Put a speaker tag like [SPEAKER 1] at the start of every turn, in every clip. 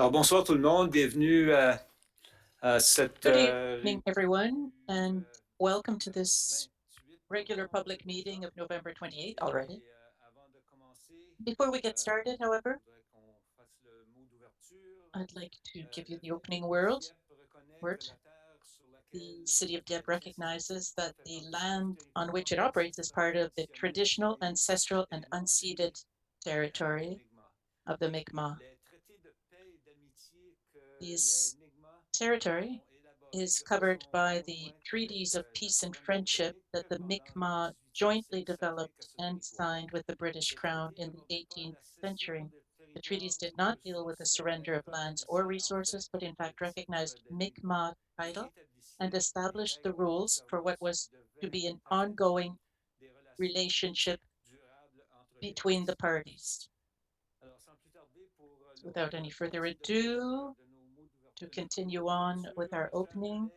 [SPEAKER 1] Alors, bonsoir tout le monde, bienvenue à cette
[SPEAKER 2] Good evening, everyone, and welcome to this regular public meeting of November 28th already. Before we get started, however, I'd like to give you the opening word. The City of Dieppe recognizes that the land on which it operates is part of the traditional, ancestral, and unceded territory of the Mi'kmaq. This territory is covered by the treaties of peace and friendship that the Mi'kmaq jointly developed and signed with the British Crown in the 18th century. The treaties did not deal with the surrender of lands or resources, but in fact recognized Mi'kmaq title and established the rules for what was to be an ongoing relationship between the parties. So without any further ado, to continue on with our opening,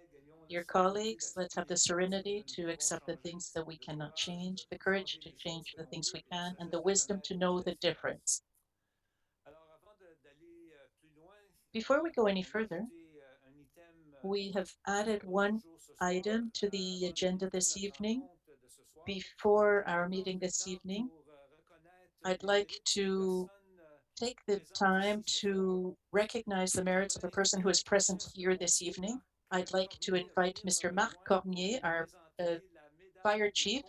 [SPEAKER 2] dear colleagues, let's have the serenity to accept the things that we cannot change, the courage to change the things we can, and the wisdom to know the difference. Before we go any further, we have added one item to the agenda this evening. Before our meeting this evening, I'd like to take the time to recognize the merits of a person who is present here this evening. I'd like to invite Mr. Marc Cormier, our fire chief,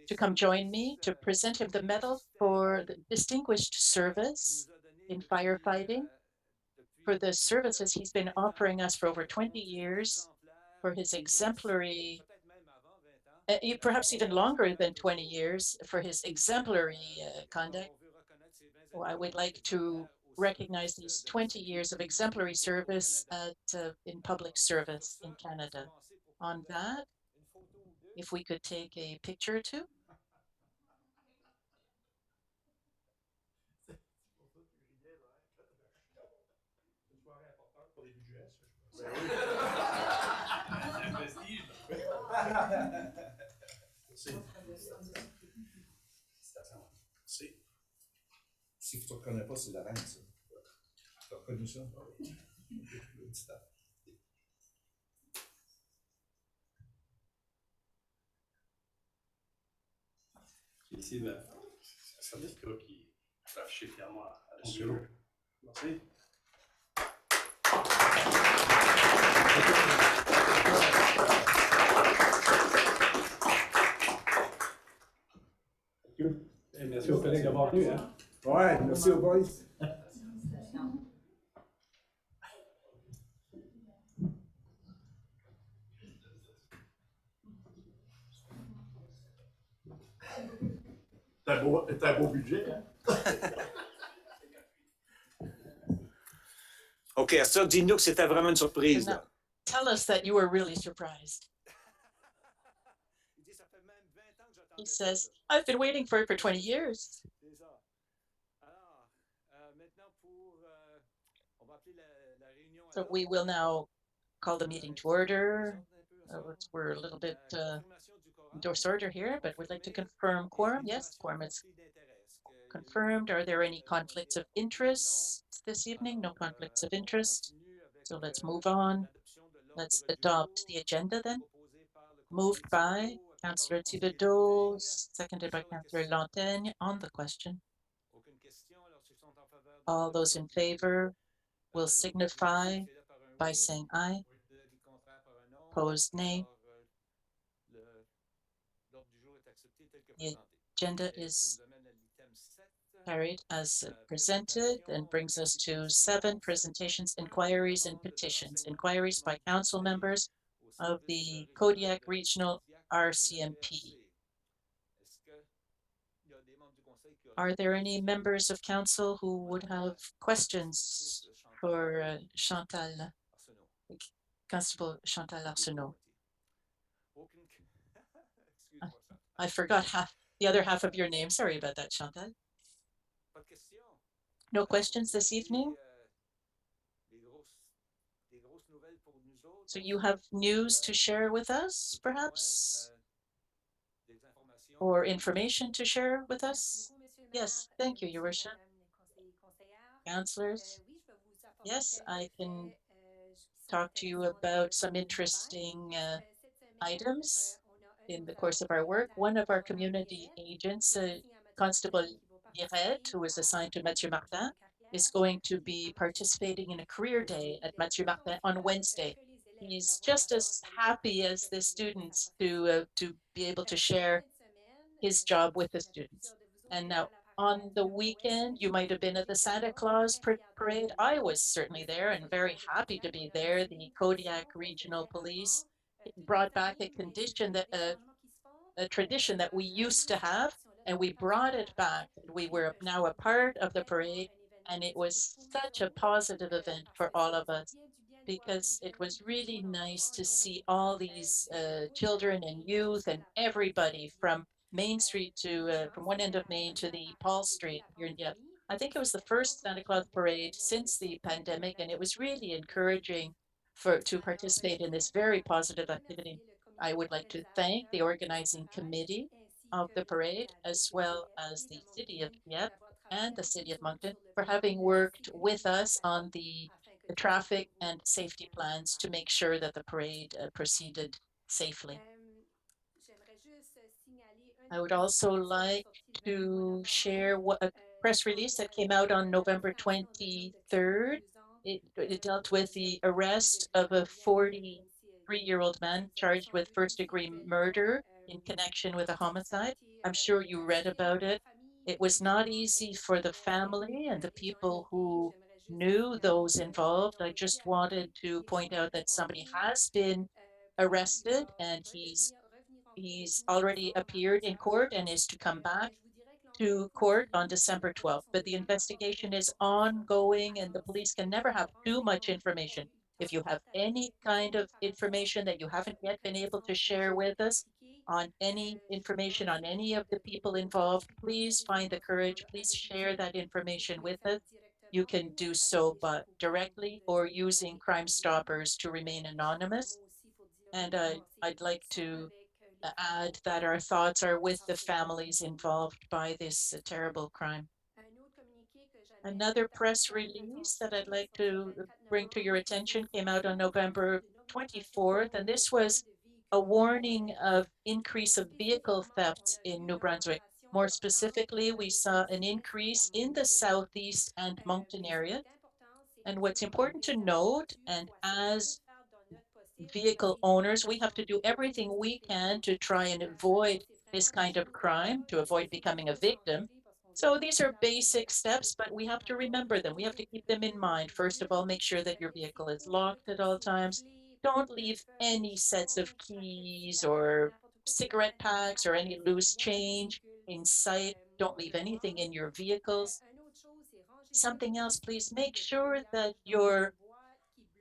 [SPEAKER 2] to come join me to present him the medal for the distinguished service in firefighting for the services he's been offering us for over 20 years, for his exemplary, perhaps even longer than 20 years, for his exemplary conduct. Well, I would like to recognize these 20 years of exemplary service in public service in Canada. On that, if we could take a picture or two.
[SPEAKER 3] Si tu ne reconnais pas, c'est la reine, ça. Tu as reconnu ça?
[SPEAKER 4] Ici, c'est syndicat qui va afficher fièrement à la bureau. Merci. Et merci aux collègues d'avoir venu. Hein?
[SPEAKER 3] Ouais, merci aux boys. T'as un beau budget, hein?
[SPEAKER 1] OK, ça, dis-nous que c'était vraiment une surprise. Là.
[SPEAKER 2] Tell us that you were really surprised. He says, I've been waiting for it for 20 years. So we will now call the meeting to order. We're a little bit disorder here, but we'd like to confirm quorum. Yes, quorum is confirmed. Are there any conflicts of interest this evening? No conflicts of interest. So let's move on. Let's adopt the agenda then. Moved by Councillor Thibodeau, seconded by Councillor Lantaigne on the question. All those in favor will signify by saying aye. Opposed, nay. The agenda is carried as presented and brings us to 7 presentations, inquiries, and petitions. Inquiries by council members of the Kodiak Regional RCMP. Are there any members of council who would have questions for Chantal, Constable Chantal Arsenault? I forgot the other half of your name. Sorry about that, Chantal. No questions this evening? So you have news to share with us, perhaps? Or information to share with us? Yes, thank you, Your Worship. Councillors, Yes, I can talk to you about some interesting items in the course of our work. One of our community agents, Constable Liret, who was assigned to Mathieu Martin, is going to be participating in a career day at Mathieu Martin on Wednesday. He's just as happy as the students to be able to share his job with the students. And now on the weekend, you might have been at the Santa Claus parade. I was certainly there and very happy to be there. The Kodiak Regional Police brought back a condition that a tradition that we used to have, and we brought it back. We were now a part of the parade, and it was such a positive event for all of us because it was really nice to see all these children and youth and everybody from Main Street to from one end of Main to the Paul Street here in Dieppe. I think it was the first Santa Claus parade since the pandemic, and it was really encouraging to participate in this very positive activity. I would like to thank the organizing committee of the parade, as well as the city of Dieppe and the city of Moncton for having worked with us on the traffic and safety plans to make sure that the parade proceeded safely. I would also like to share a press release that came out on November 23rd. It dealt with the arrest of a 43-year-old man charged with first-degree murder in connection with a homicide. I'm sure you read about it. It was not easy for the family and the people who knew those involved. I just wanted to point out that somebody has been arrested and he's already appeared in court and is to come back to court on December 12th. But the investigation is ongoing and the police can never have too much information. If you have any kind of information that you haven't yet been able to share with us on any information on any of the people involved, please find the courage. Please share that information with us. You can do so but directly or using Crime Stoppers to remain anonymous. And I'd like to add that our thoughts are with the families involved by this terrible crime. Another press release that I'd like to bring to your attention came out on November 24th, and this was a warning of increase of vehicle thefts in New Brunswick. More specifically, we saw an increase in the southeast and Moncton area. And what's important to note, and as vehicle owners, we have to do everything we can to try and avoid this kind of crime, to avoid becoming a victim. So these are basic steps, but we have to remember them. We have to keep them in mind. First of all, make sure that your vehicle is locked at all times. Don't leave any sets of keys or cigarette packs or any loose change in sight. Don't leave anything in your vehicles. Something else, please make sure that your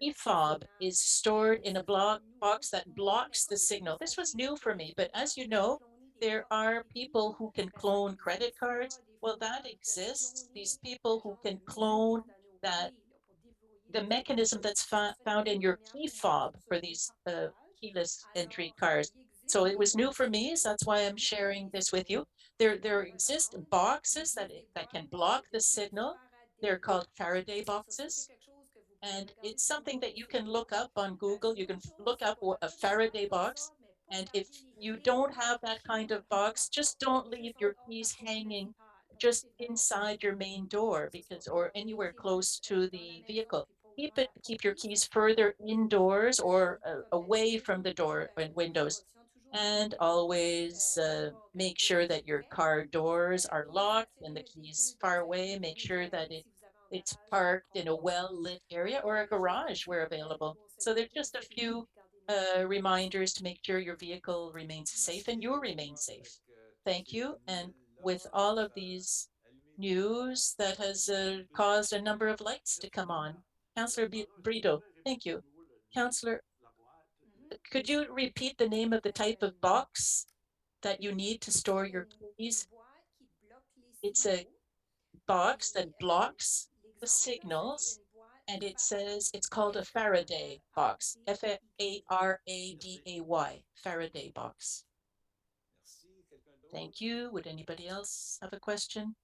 [SPEAKER 2] eFob is stored in a block box that blocks the signal. This was new for me, but as you know, there are people who can clone credit cards. Well, that exists. These people who can clone that the mechanism that's found in your key fob for these keyless entry cars. So it was new for me, so that's why I'm sharing this with you. There exist boxes that can block the signal. They're called Faraday boxes. And it's something that you can look up on Google. You can look up a Faraday box. And if you don't have that kind of box, just don't leave your keys hanging just inside your main door because or anywhere close to the vehicle. Keep your keys further indoors or away from the door and windows. And always make sure that your car doors are locked and the keys far away. Make sure that it's parked in a well-lit area or a garage where available. So there's just a few reminders to make sure your vehicle remains safe and you remain safe. Thank you. And with all of these news, that has caused a number of lights to come on. Councillor Brito, thank you. Councillor, could you repeat the name of the type of box that you need to store your keys? It's a box that blocks the signals and it says it's called a Faraday box, Faraday, Faraday box. Thank you. Would anybody else have a question?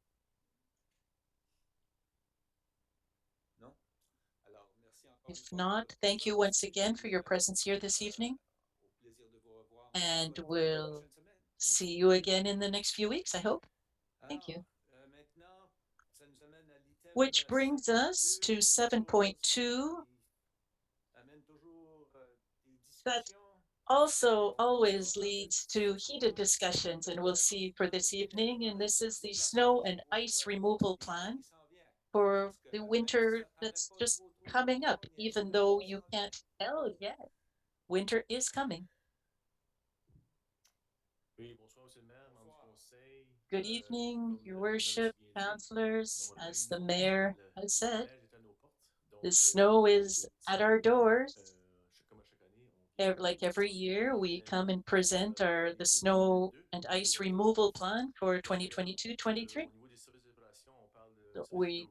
[SPEAKER 2] If not, thank you once again for your presence here this evening, and we'll see you again in the next few weeks, I hope. Thank you. Which brings us to 7.2. That also always leads to heated discussions, and we'll see for this evening. And this is the snow and ice removal plan for the winter that's just coming up, even though you can't tell yet. Winter is coming. Good evening, Your Worship, councillors. As the mayor has said, the snow is at our doors. Like every year, we come and present the snow and ice removal plan for 2022-23. We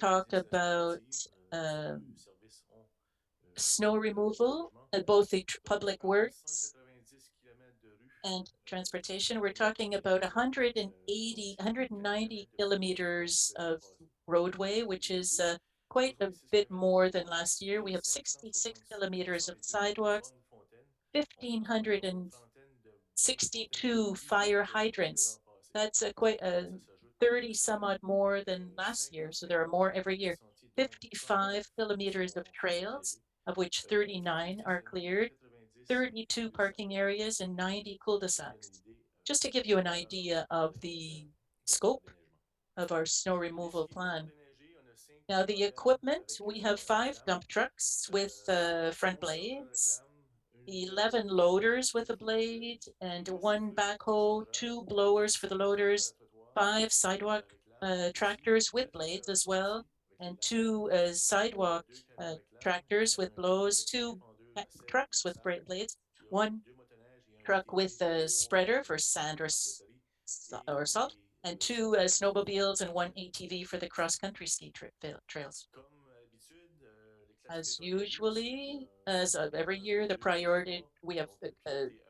[SPEAKER 2] talk about um, snow removal at both the public works and transportation. We're talking about 190 kilometers of roadway, which is quite a bit more than last year. We have 66 kilometers of sidewalks, 1,562 fire hydrants. That's quite a 30 some odd more than last year. So there are more every year. 55 kilometers of trails, of which 39 are cleared, 32 parking areas, and 90 cul-de-sacs. Just to give you an idea of the scope of our snow removal plan. Now, the equipment, we have 5 dump trucks with front blades, 11 loaders with a blade, and 1 backhoe, 2 blowers for the loaders, 5 sidewalk tractors with blades as well, and 2 sidewalk tractors with blows, 2 trucks with blades, 1 truck with a spreader for sand or salt, and 2 snowmobiles and 1 ATV for the cross-country ski trails. As usually, as of every year, the priority, we have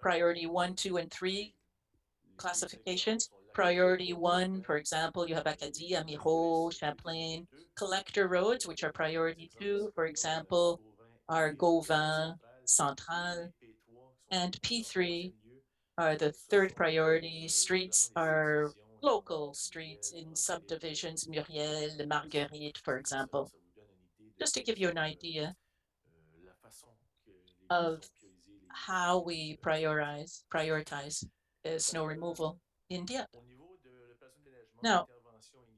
[SPEAKER 2] priority 1, 2, and 3 classifications. Priority 1, for example, you have Acadie, Amiro, Champlain. Collector roads, which are priority 2, for example, are Gauvin, Central. And P3 are the third priority. Streets are local streets in subdivisions, Muriel, Marguerite, for example. Just to give you an idea of how we prioritize snow removal in Dieppe. Now,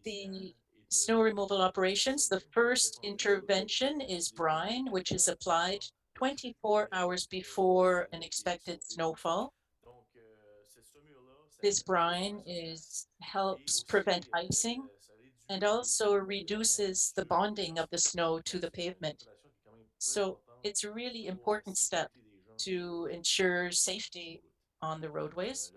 [SPEAKER 2] the snow removal operations, the first intervention is brine, which is applied 24 hours before an expected snowfall. This brine helps prevent icing and also reduces the bonding of the snow to the pavement. So it's a really important step to ensure safety on the roadways.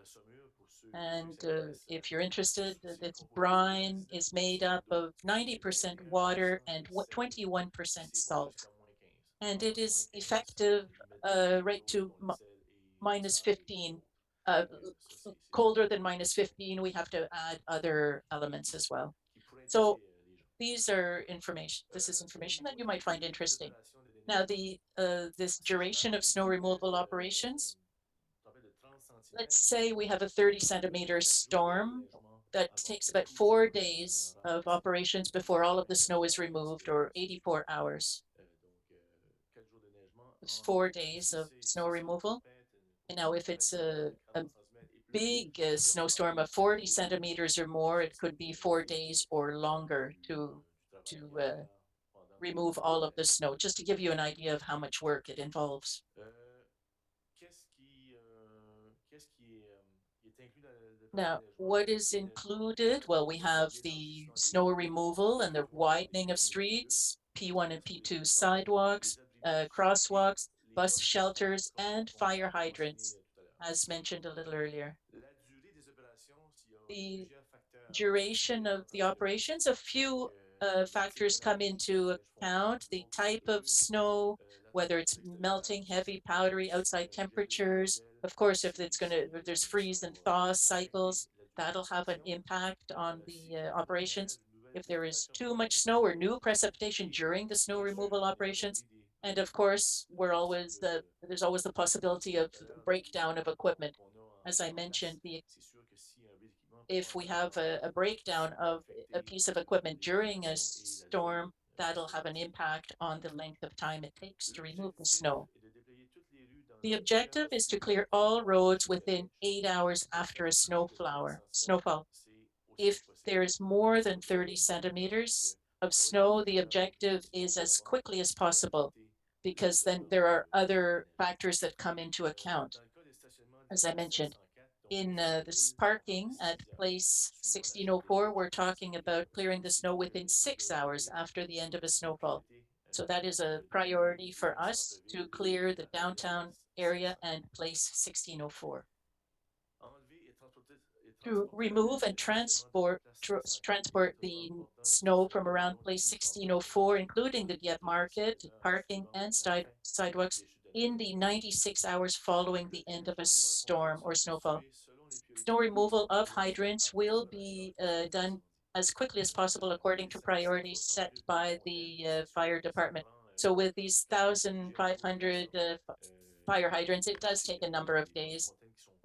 [SPEAKER 2] And if you're interested, this brine is made up of 90% water and 21% salt. And it is effective right to minus 15. Colder than minus 15, we have to add other elements as well. So these are information. This is information that you might find interesting. Now, this duration of snow removal operations, let's say we have a 30-centimeter storm that takes about 4 days of operations before all of the snow is removed, or 84 hours. It's 4 days of snow removal. And now if it's a big snowstorm of 40 centimeters or more, it could be 4 days or longer to remove all of the snow, just to give you an idea of how much work it involves. Now, what is included? Well, we have the snow removal and the widening of streets, P1 and P2 sidewalks, crosswalks, bus shelters, and fire hydrants, as mentioned a little earlier. The duration of the operations, a few factors come into account: the type of snow, whether it's melting, heavy, powdery, outside temperatures. Of course, if there's freeze and thaw cycles, that'll have an impact on the operations. if there is too much snow or new precipitation during the snow removal operations. And of course, there's always the possibility of breakdown of equipment. As I mentioned, if we have a breakdown of a piece of equipment during a storm, that'll have an impact on the length of time it takes to remove the snow. The objective is to clear all roads within 8 hours after a snowfall. If there's more than 30 centimeters of snow, the objective is as quickly as possible, because then there are other factors that come into account. As I mentioned, in this parking at place 1604, we're talking about clearing the snow within 6 hours after the end of a snowfall. So that is a priority for us to clear the downtown area and place 1604. To remove and transport the snow from around place 1604, including the Dieppe market, parking, and sidewalks in the 96 hours following the end of a storm or snowfall. Snow removal of hydrants will be done as quickly as possible according to priorities set by the fire department. So with these 1,500 fire hydrants, it does take a number of days.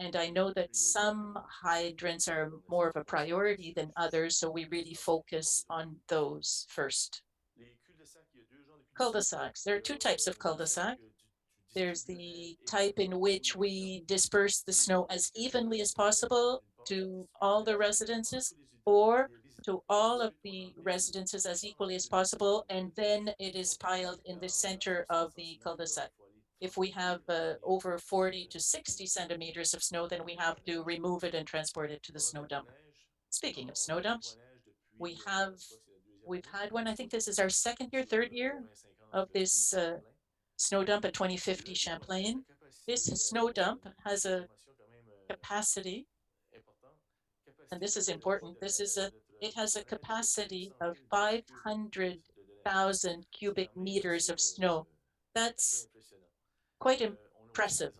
[SPEAKER 2] And I know that some hydrants are more of a priority than others, so we really focus on those first. Cul-de-sacs. There are two types of cul-de-sac. There's the type in which we disperse the snow as evenly as possible to all the residences, or to all of the residences as equally as possible, and then it is piled in the center of the cul-de-sac. If we have over 40 to 60 centimeters of snow, then we have to remove it and transport it to the snow dump. Speaking of snow dumps, we've had one, I think this is our second year, third year of this snow dump at 2050 Champlain. This snow dump has a capacity, and this is important, it has a capacity of 500,000 cubic meters of snow. That's quite impressive.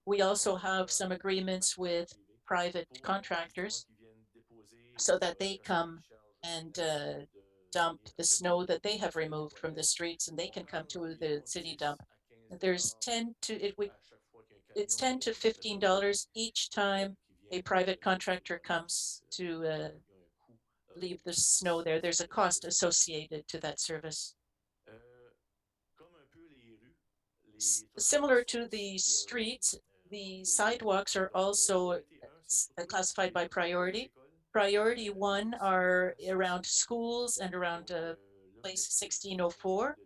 [SPEAKER 2] We also have some agreements with private contractors so that they come and dump the snow that they have removed from the streets, and they can come to the city dump. There's it's $10 to $15 each time a private contractor comes to leave the snow there. There's a cost associated to that service. Similar to the streets, the sidewalks are also classified by priority. Priority 1 are around schools and around place 1604.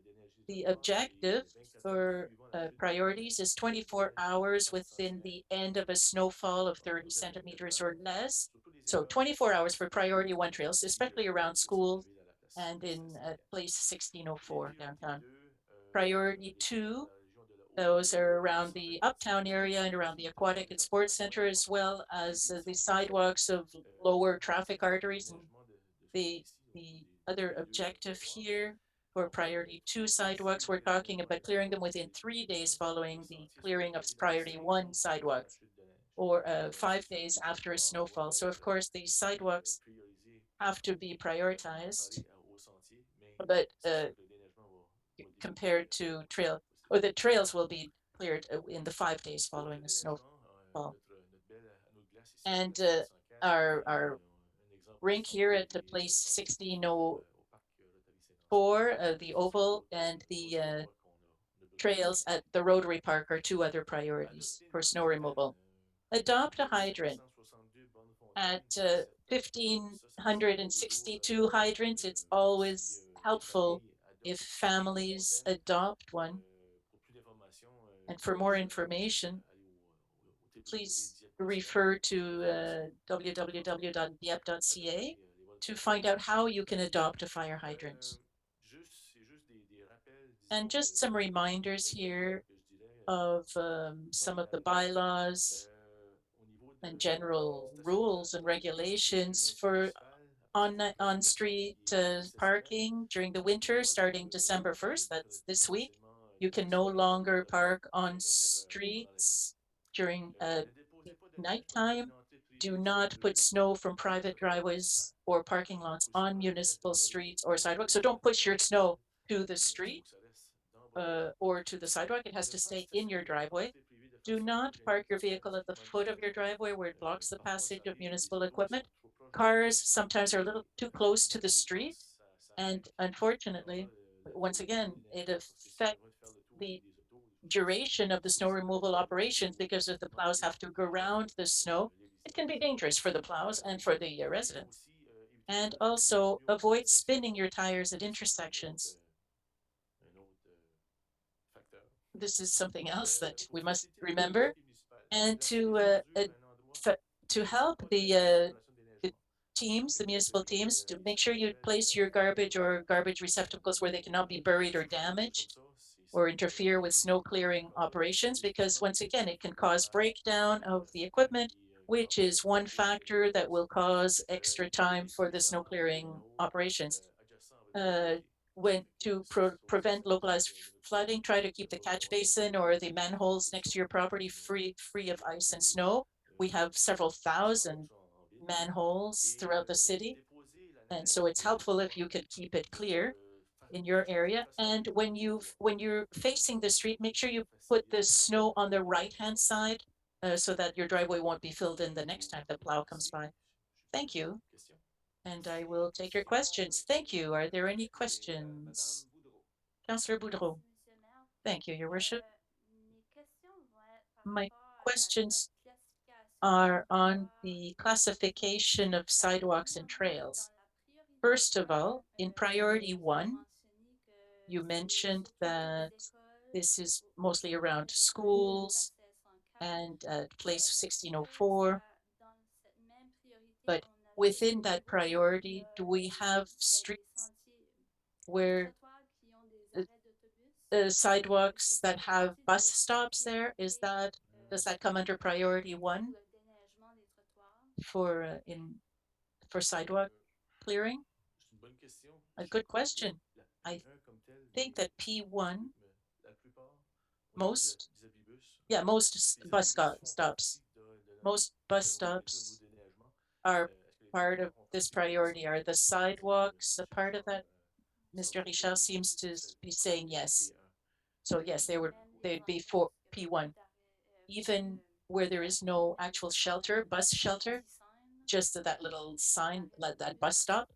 [SPEAKER 2] The objective for priorities is 24 hours within the end of a snowfall of 30 centimeters or less. So 24 hours for priority 1 trails, especially around schools and in place 1604 downtown. Priority 2, those are around the uptown area and around the aquatic and sports center, as well as the sidewalks of lower traffic arteries. And the other objective here for priority 2 sidewalks, we're talking about clearing them within 3 days following the clearing of priority 1 sidewalks, or 5 days after a snowfall. So of course these sidewalks have to be prioritized, but compared to the trails will be cleared in the 5 days following a snowfall. And our rink here at the place 1604, the oval, and the trails at the Rotary Park are 2 other priorities for snow removal. Adopt a hydrant. At 1,562 hydrants, it's always helpful if families adopt one. And for more information, please refer to www.dieppe.ca to find out how you can adopt a fire hydrant. And just some reminders here of some of the bylaws and general rules and regulations for on-street parking during the winter, starting December 1st, that's this week. You can no longer park on streets during nighttime. Do not put snow from private driveways or parking lots on municipal streets or sidewalks. So don't push your snow to the street or to the sidewalk. It has to stay in your driveway. Do not park your vehicle at the foot of your driveway where it blocks the passage of municipal equipment. Cars sometimes are a little too close to the street, and unfortunately, once again, it affects the duration of the snow removal operations because if the plows have to go around the snow, it can be dangerous for the plows and for the residents. And also avoid spinning your tires at intersections. This is something else that we must remember. And to help the teams, the municipal teams, to make sure you place your garbage or garbage receptacles where they cannot be buried or damaged or interfere with snow clearing operations, because once again, it can cause breakdown of the equipment, which is one factor that will cause extra time for the snow clearing operations. When to prevent localized flooding, try to keep the catch basin or the manholes next to your property free of ice and snow. We have several thousand manholes throughout the city, and so it's helpful if you could keep it clear in your area. And when you're facing the street, make sure you put the snow on the right hand side so that your driveway won't be filled in the next time the plow comes by. Thank you. And I will take your questions. Thank you. Are there any questions? Councillor Boudreau. Thank you, Your Worship. My questions are on the classification of sidewalks and trails. First of all, in priority one, you mentioned that this is mostly around schools and place 1604. But within that priority, do we have streets where sidewalks that have bus stops there? Does that come under priority one for sidewalk clearing? A good question. I think that P1 most stops. Most bus stops are part of this priority. Are the sidewalks a part of that? Mr. Richard seems to be saying yes. So yes, they'd be for P1. Even where there is no actual shelter, bus shelter, just that little sign, like that bus stop.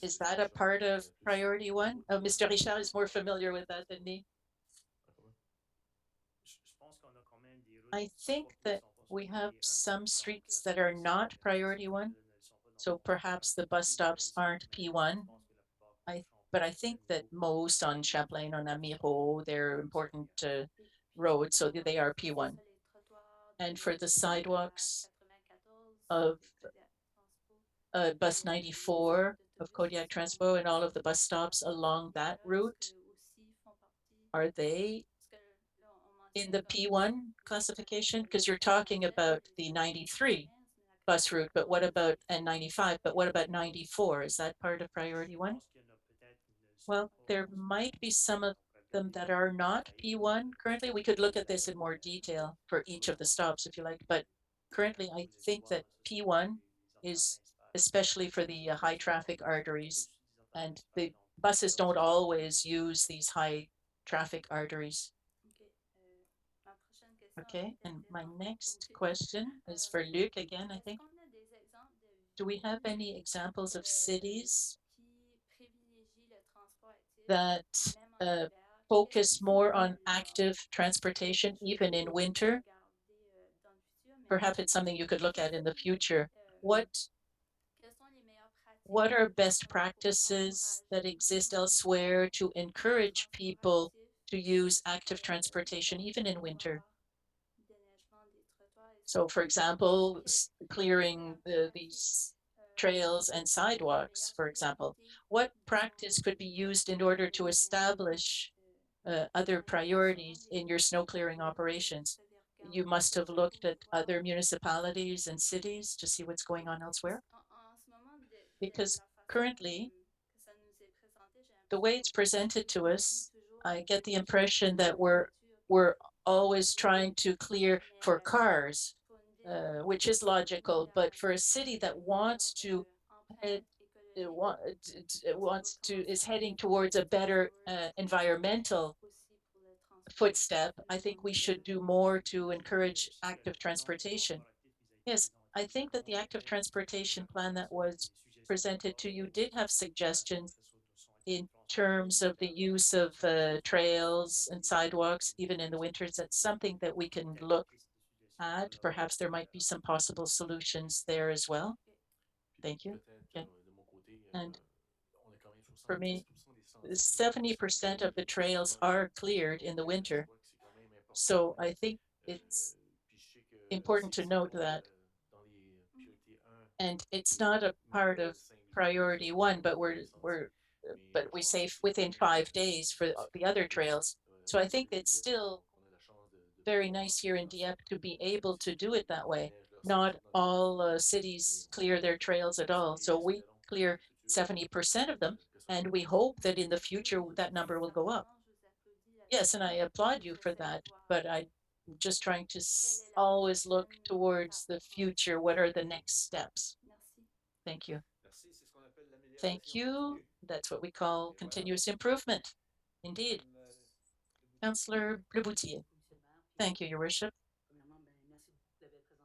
[SPEAKER 2] Is that a part of priority one? Oh, Mr. Richard is more familiar with that than me. I think that we have some streets that are not priority one. So perhaps the bus stops aren't P1. But I think that most on Champlain, on Amiro, they're important roads, so they are P1. And for the sidewalks of bus 94 of Kodiak Transpo and all of the bus stops along that route, are they in the P1 classification? Because you're talking about the 93 bus route, but what about, and 95, but what about 94? Is that part of priority one? Well, there might be some of them that are not P1 currently. We could look at this in more detail for each of the stops if you like, but currently I think that P1 is especially for the high traffic arteries, and the buses don't always use these high traffic arteries. Okay, and my next question is for Luc again, I think. Do we have any examples of cities that focus more on active transportation, even in winter? Perhaps it's something you could look at in the future. What are best practices that exist elsewhere to encourage people to use active transportation, even in winter? So, for example, clearing these trails and sidewalks, for example, what practice could be used in order to establish other priorities in your snow clearing operations? You must have looked at other municipalities and cities to see what's going on elsewhere. Because currently, the way it's presented to us, I get the impression that we're always trying to clear for cars, which is logical. But for a city that wants to head, wants to is heading towards a better environmental footstep, I think we should do more to encourage active transportation. Yes, I think that the active transportation plan that was presented to you did have suggestions in terms of the use of trails and sidewalks, even in the winters. That's something that we can look at. Perhaps there might be some possible solutions there as well. Thank you. Okay. And for me, 70% of the trails are cleared in the winter. So I think it's important to note that. And it's not a part of priority one, but but we say within 5 days for the other trails. So I think it's still very nice here in Dieppe to be able to do it that way. Not all cities clear their trails at all. So we clear 70% of them, and we hope that in the future that number will go up. Yes, and I applaud you for that, but I'm just trying to always look towards the future. What are the next steps? Thank you. Thank you. That's what we call continuous improvement. Indeed. Councillor Bleboutier. Thank you, Your Worship.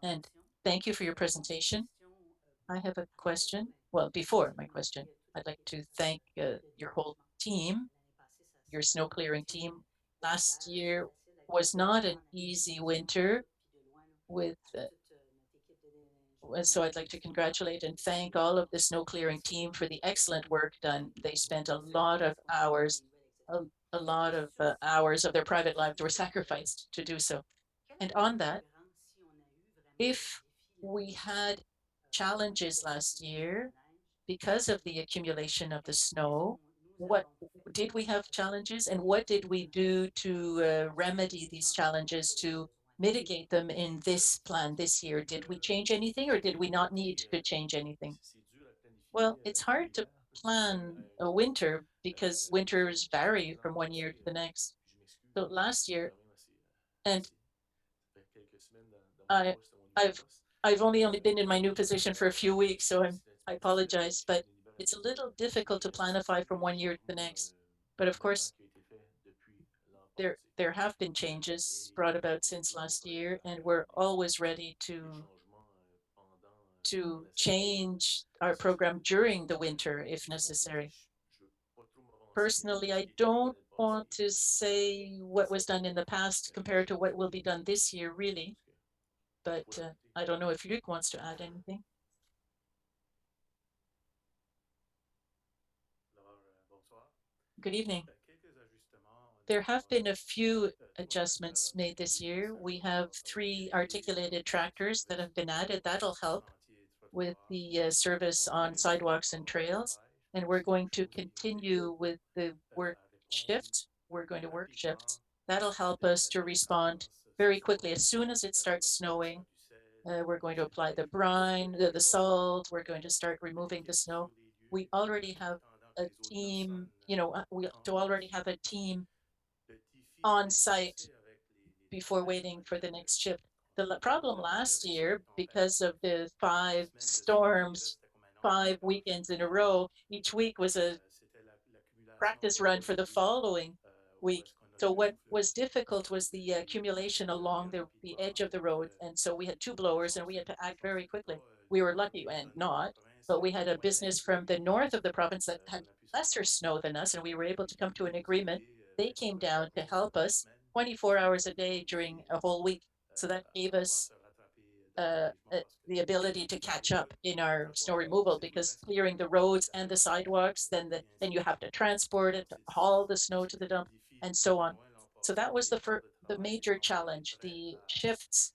[SPEAKER 2] And thank you for your presentation. I have a question. Well, before my question, I'd like to thank your whole team, your snow clearing team. Last year was not an easy winter with so I'd like to congratulate and thank all of the snow clearing team for the excellent work done. They spent a lot of hours, a lot of hours of their private lives were sacrificed to do so. And on that, if we had challenges last year because of the accumulation of the snow, what did we have challenges and what did we do to remedy these challenges, to mitigate them in this plan this year? Did we change anything or did we not need to change anything? Well, it's hard to plan a winter because winters vary from one year to the next. So last year, and I, I've I've only been in my new position for a few weeks, so I apologize, but it's a little difficult to planify from one year to the next. But of course, there have been changes brought about since last year, and we're always ready to change our program during the winter if necessary. Personally, I don't want to say what was done in the past compared to what will be done this year, really. But I don't know if Luc wants to add anything. Good evening. There have been a few adjustments made this year. We have 3 articulated tractors that have been added. That'll help with the service on sidewalks and trails. And we're going to continue with the work shift. We're going to work shifts. That'll help us to respond very quickly. As soon as it starts snowing, we're going to apply the brine, the salt. We're going to start removing the snow. We already have a team, we already have a team on site before waiting for the next ship. The problem last year, because of the 5 storms, 5 weekends in a row, each week was a practice run for the following week. So what was difficult was the accumulation along the edge of the road. And so we had 2 blowers and we had to act very quickly. We were lucky and not, but we had a business from the north of the province that had lesser snow than us, and we were able to come to an agreement. They came down to help us 24 hours a day during a whole week. So that gave us the ability to catch up in our snow removal, because clearing the roads and the sidewalks, then you have to transport it, haul the snow to the dump, and so on. So that was the major challenge, the shifts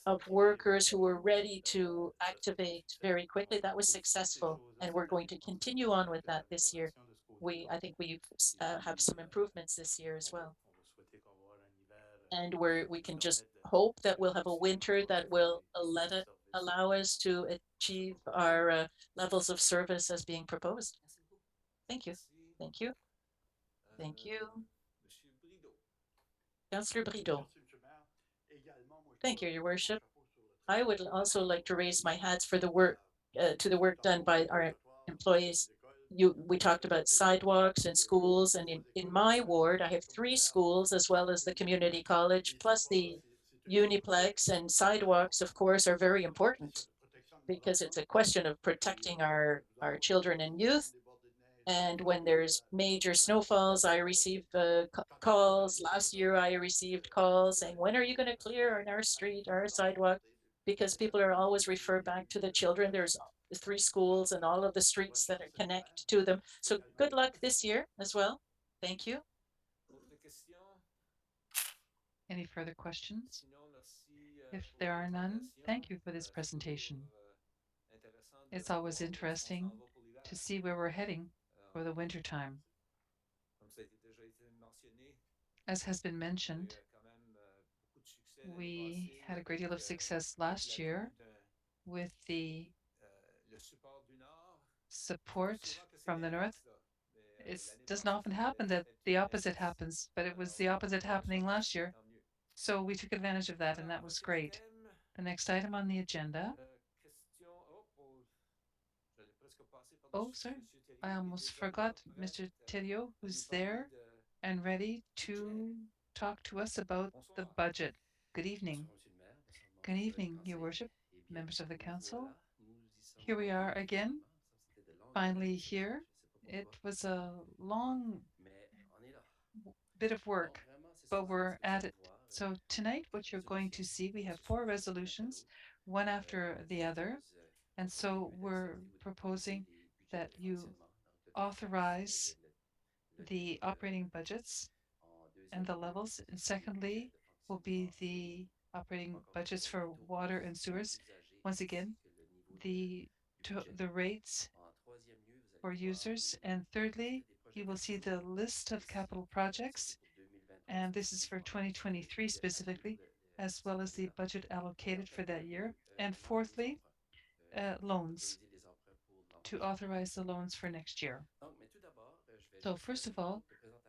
[SPEAKER 2] of workers who were ready to activate very quickly. That was successful, and we're going to continue on with that this year. I think we have some improvements this year as well, and we can just hope that we'll have a winter that will allow us to achieve our levels of service as being proposed. Thank you. Thank you. Thank you. Councillor Brideau. Thank you, Your Worship. I would also like to raise my hats for the work to the work done by our employees. We talked about sidewalks and schools, and in my ward, I have 3 schools as well as the community college, plus the uniplex, and sidewalks, of course, are very important because it's a question of protecting our children and youth. And when there's major snowfalls, I receive calls. Last year, I received calls saying, when are you going to clear on our street, our sidewalk? Because people are always referred back to the children. There's 3 schools and all of the streets that are connect to them. So good luck this year as well. Thank you.
[SPEAKER 5] Any further questions? If there are none, thank you for this presentation. It's always interesting to see where we're heading for the winter time. As has been mentioned, we had a great deal of success last year with the support from the north. It doesn't often happen that the opposite happens, but it was the opposite happening last year. So we took advantage of that, and that was great. The next item on the agenda. Oh, sorry. I almost forgot Mr. Thériault, who's there and ready to talk to us about the budget. Good evening. Good evening, Your Worship, members of the council. Here we are again, finally here. It was a long bit of work, but we're at it. So tonight, what you're going to see, we have 4 resolutions, one after the other. And so we're proposing that you authorize the operating budgets and the levels. And secondly, will be the operating budgets for water and sewers. Once again, the the rates for users. And thirdly, you will see the list of capital projects, and this is for 2023 specifically, as well as the budget allocated for that year. And fourthly, loans, to authorize the loans for next year. So first of all,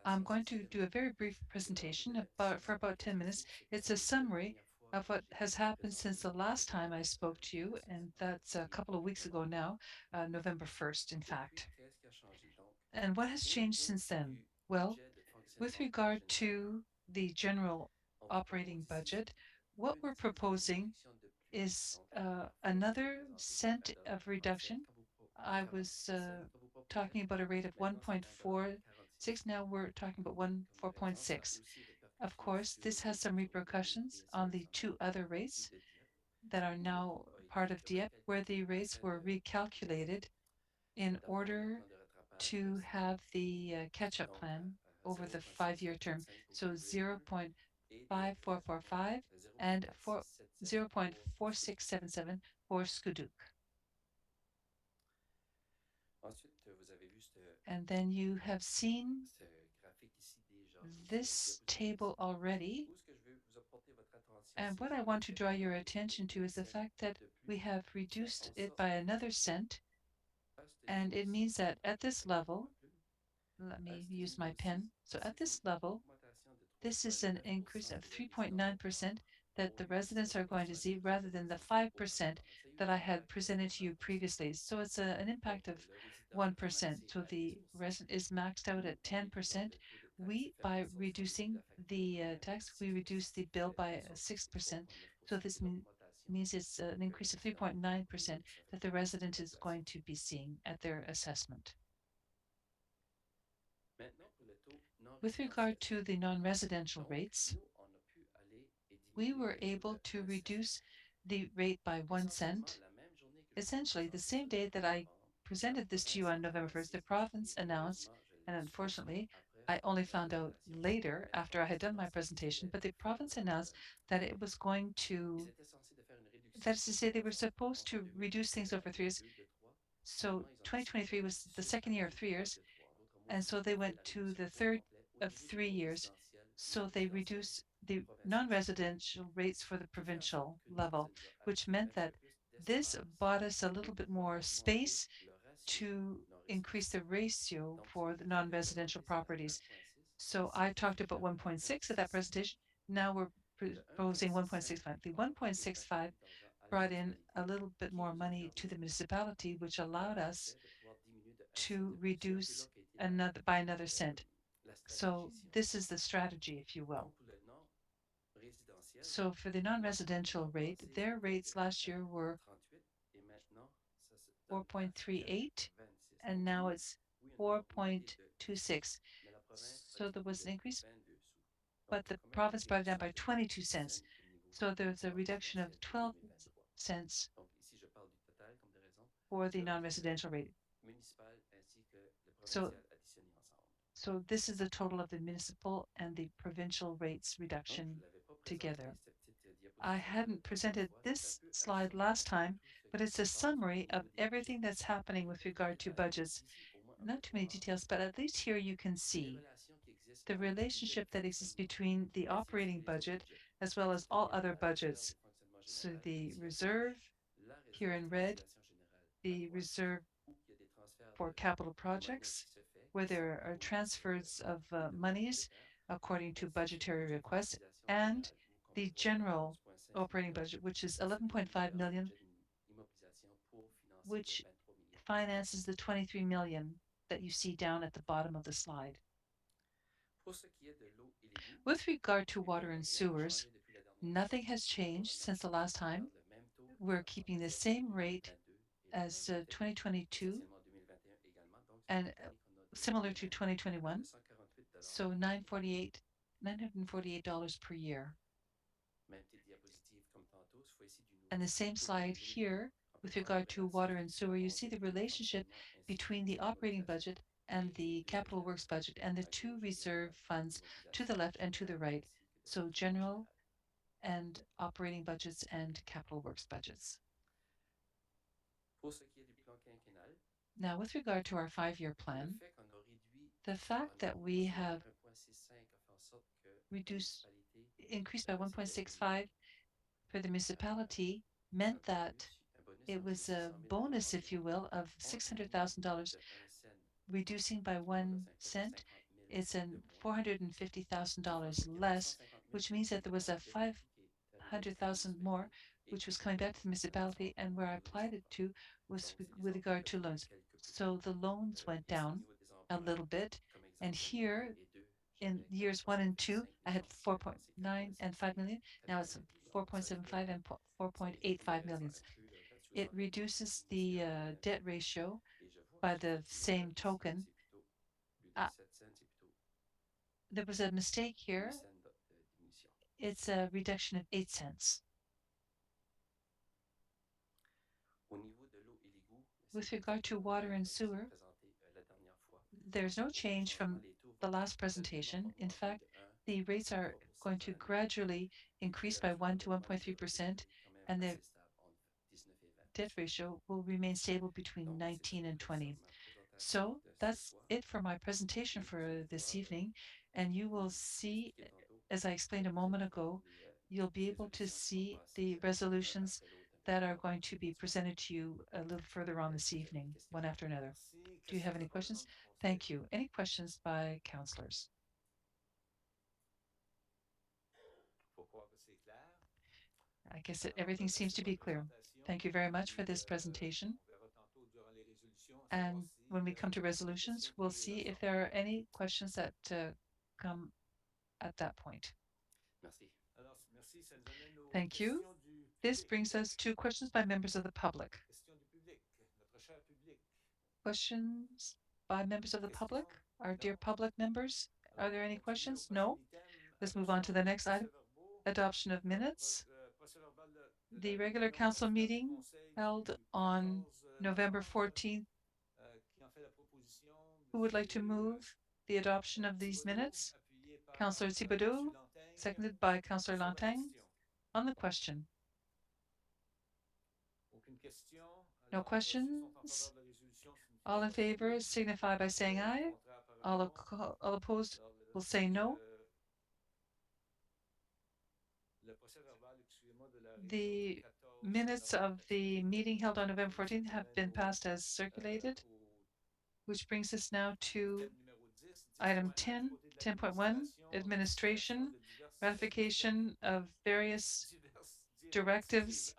[SPEAKER 5] I'm going to do a very brief presentation for about 10 minutes. It's a summary of what has happened since the last time I spoke to you, and that's a couple of weeks ago now, November 1st, in fact. And what has changed since then? Well, with regard to the general operating budget, what we're proposing is another cent of reduction. I was talking about a rate of 1.46. Now we're talking about 4.6. Of course, this has some repercussions on the 2 other rates that are now part of Dieppe, where the rates were recalculated in order to have the catch-up plan over the 5-year term. So 0.5445 and 0.4677 for Skuduk. And then you have seen this table already. And what I want to draw your attention to is the fact that we have reduced it by another cent. And it means that at this level, let me use my pen. So at this level, this is an increase of 3.9% that the residents are going to see rather than the 5% that I had presented to you previously. So it's an impact of 1%. So the resident is maxed out at 10%. By reducing the tax, we reduce the bill by 6%. So this means it's an increase of 3.9% that the resident is going to be seeing at their assessment. With regard to the non-residential rates, we were able to reduce the rate by 1 cent. Essentially, the same day that I presented this to you on November 1st, the province announced, and unfortunately, I only found out later after I had done my presentation, but the province announced that it was going to, that is to say, they were supposed to reduce things over 3 years. So 2023 was the second year of 3 years, and so they went to the third of 3 years. So they reduced the non-residential rates for the provincial level, which meant that this bought us a little bit more space to increase the ratio for the non-residential properties. So I talked about 1.6 at that presentation. Now we're proposing 1.65. The 1.65 brought in a little bit more money to the municipality, which allowed us to reduce by another cent. So this is the strategy, if you will. So for the non-residential rate, their rates last year were 4.38 and now it's 4.26. So there was an increase, but the province brought it down by 22 cents. So there's a reduction of 12 cents for the non-residential rate. So, so this is the total of the municipal and the provincial rates reduction together. I hadn't presented this slide last time, but it's a summary of everything that's happening with regard to budgets. Not too many details, but at least here you can see the relationship that exists between the operating budget as well as all other budgets. So the reserve here in red, the reserve for capital projects, where there are transfers of monies according to budgetary requests, and the general operating budget, which is 11.5 million, which finances the 23 million that you see down at the bottom of the slide. With regard to water and sewers, nothing has changed since the last time. We're keeping the same rate as 2022 and similar to 2021. So $948 per year. And the same slide here with regard to water and sewer, you see the relationship between the operating budget and the capital works budget and the two reserve funds to the left and to the right. So general and operating budgets and capital works budgets. Now, with regard to our 5-year plan, the fact that we have increased by 1.65 for the municipality meant that it was a bonus, if you will, of $600,000, reducing by 1 cent. It's an $450,000 less, which means that there was a 500,000 more, which was coming back to the municipality, and where I applied it to was with regard to loans. So the loans went down a little bit, and here in years 1 and 2, I had 4.9 and 5 million. Now it's 4.75 and 4.85 millions. It reduces the debt ratio by the same token. There was a mistake here. It's a reduction of 8 cents. With regard to water and sewer, there's no change from the last presentation. In fact, the rates are going to gradually increase by 1 to 1.3%, and the debt ratio will remain stable between 19 and 20. So that's it for my presentation for this evening. And you will see, as I explained a moment ago, you'll be able to see the resolutions that are going to be presented to you a little further on this evening, one after another. Do you have any questions? Thank you. Any questions by councillors? I guess everything seems to be clear. Thank you very much for this presentation. And when we come to resolutions, we'll see if there are any questions that come at that point. Thank you. This brings us to questions by members of the public. Questions by members of the public? Our dear public members, are there any questions? No? Let's move on to the next item. Adoption of minutes. The regular council meeting held on November 14th. Who would like to move the adoption of these minutes? Councillor Thibodeau, seconded by Councillor Lantagne. On the question. No questions? All in favor signify by saying aye. All opposed will say no. The minutes of the meeting held on November 14th have been passed as circulated, which brings us now to item 10, 10.1, administration, ratification of various directives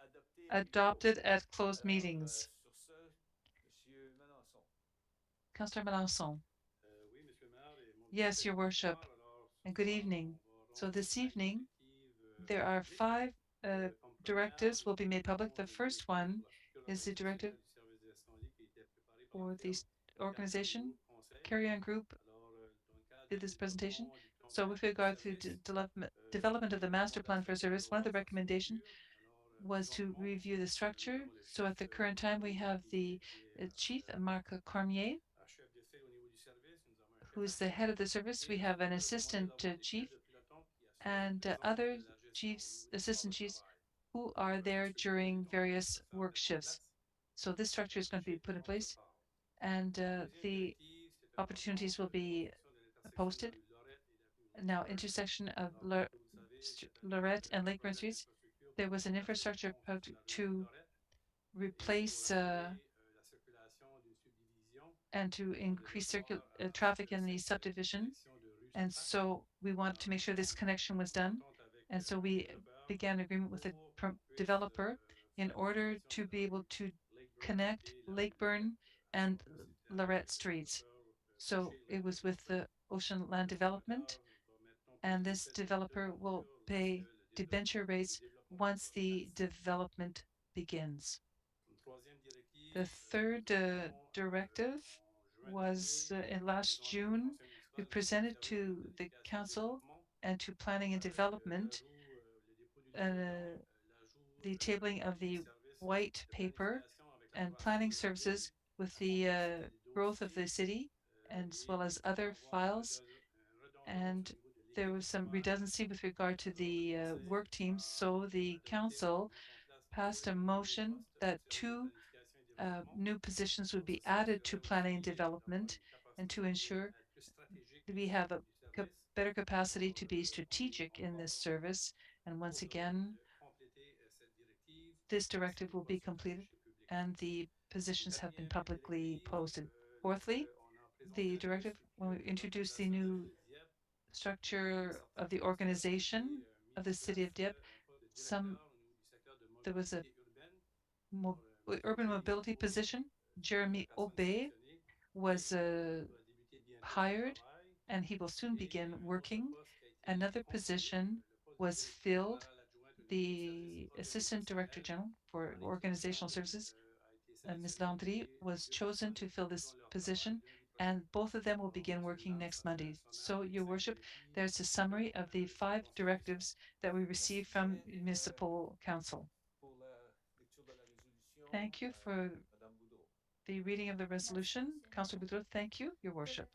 [SPEAKER 5] adopted at closed meetings. Councillor Melançon. Yes, Your Worship, and good evening. So this evening, there are five directives will be made public. The first one is the directive for the organization. Carry-on Group did this presentation. So with regard to development of the master plan for service, one of the recommendations was to review the structure. So at the current time, we have the chief, Marc Cormier, who is the head of the service. We have an assistant chief and other chiefs, assistant chiefs, who are there during various work shifts. So this structure is going to be put in place, and the opportunities will be posted. Now, intersection of Lorette and Lakeburn Streets, there was an infrastructure to replace and to increase traffic in the subdivision. And so we wanted to make sure this connection was done. And so we began an agreement with the developer in order to be able to connect Lakeburn and Lorette Streets. So it was with the Ocean Land Development, and this developer will pay debenture rates once the development begins. The third directive was in last June. We presented to the council and to planning and development the tabling of the white paper and planning services with the growth of the city, and as well as other files. And there was some redundancy with regard to the work teams. So the council passed a motion that two new positions would be added to planning and development, and to ensure that we have a better capacity to be strategic in this service. And once again, this directive will be completed and the positions have been publicly posted. Fourthly, the directive, when we introduced the new structure of the organization of the city of Dieppe, there was a mo urban mobility position. Jeremy Aubé was hired and he will soon begin working. Another position was filled. The Assistant Director General for Organizational Services, Ms. Landry, was chosen to fill this position, and both of them will begin working next Monday. So, Your Worship, there's a summary of the five directives that we received from Municipal Council. Thank you for the reading of the resolution. Councillor Boudreau, thank you, Your Worship.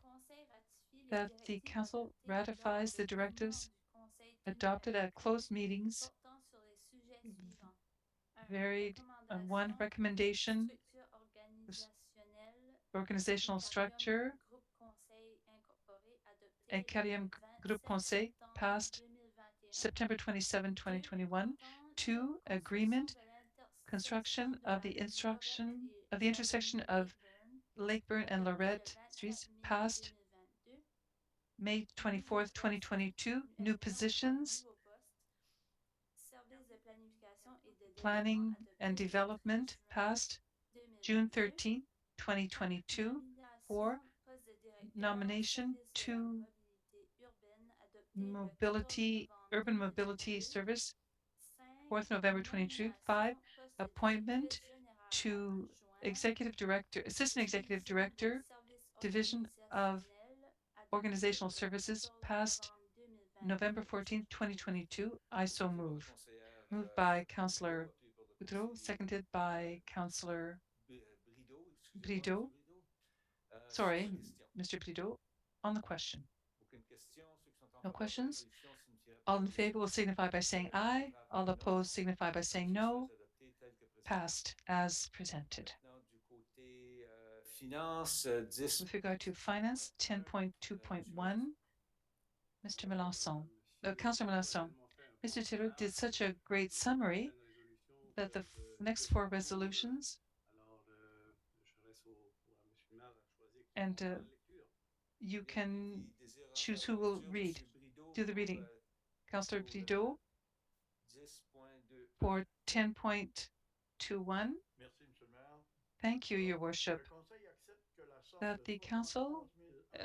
[SPEAKER 5] That the Council ratifies the directives adopted at closed meetings varied on one recommendation, organizational structure, and Carrium Group Conseil passed September 27, 2021. Two, agreement, construction of the intersection of Lakeburn and Lorette Streets passed May 24th, 2022. New positions, planning and development passed June 13th, 2022. For nomination to urban mobility service, 4th November 2022. 5, appointment to assistant executive director, division of organizational services, passed November 14th, 2022. I so move. Moved by Councillor Boudreau, seconded by Councillor Brideau. Sorry, Mr. Brideau, on the question. No questions? All in favor will signify by saying aye. All opposed signify by saying no. Passed as presented. With regard to finance, 10.2.1, Mr. Melançon, Councillor Melançon, Mr. Thibault did such a great summary that the next four resolutions and you can choose who will do the reading. Councillor Brideau for 10.2.1 2-1. Thank you, Your Worship. That the Council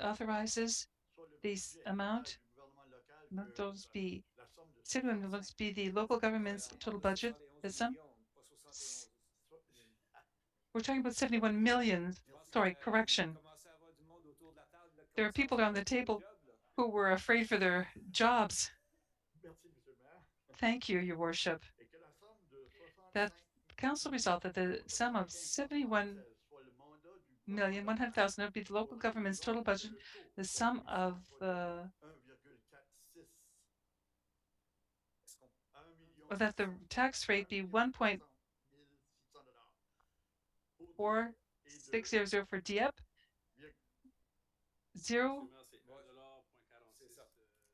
[SPEAKER 5] authorizes this amount, those be 71 must be the local government's total budget. The sum. We're talking about 71 million. Sorry, correction. There are people around the table who were afraid for their jobs. Thank you, Your Worship. That Council resolved that the sum of 71,100,000 would be the local government's total budget. The sum of that the tax rate be 1.4600 for Dieppe, 0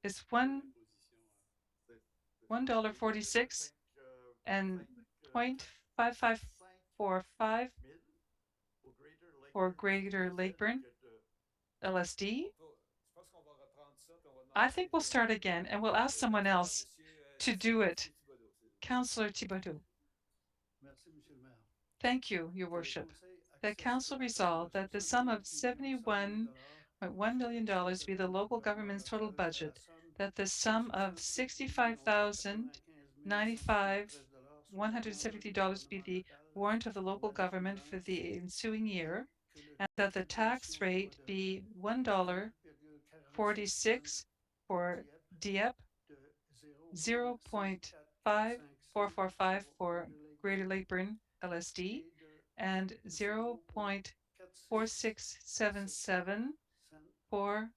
[SPEAKER 5] is $1.46 and 0.5545 for Greater Lakeburn LSD. I think we'll start again and we'll ask someone else to do it. Councillor Thibodeau. Thank you, Your Worship. The Council resolved that the sum of $71.1 million be the local government's total budget, that the sum of $65,095,173 be the warrant of the local government for the ensuing year, and that the tax rate be $1.46 for Dieppe, 0.5445 for Greater Lakeburn LSD, and 0.4677 for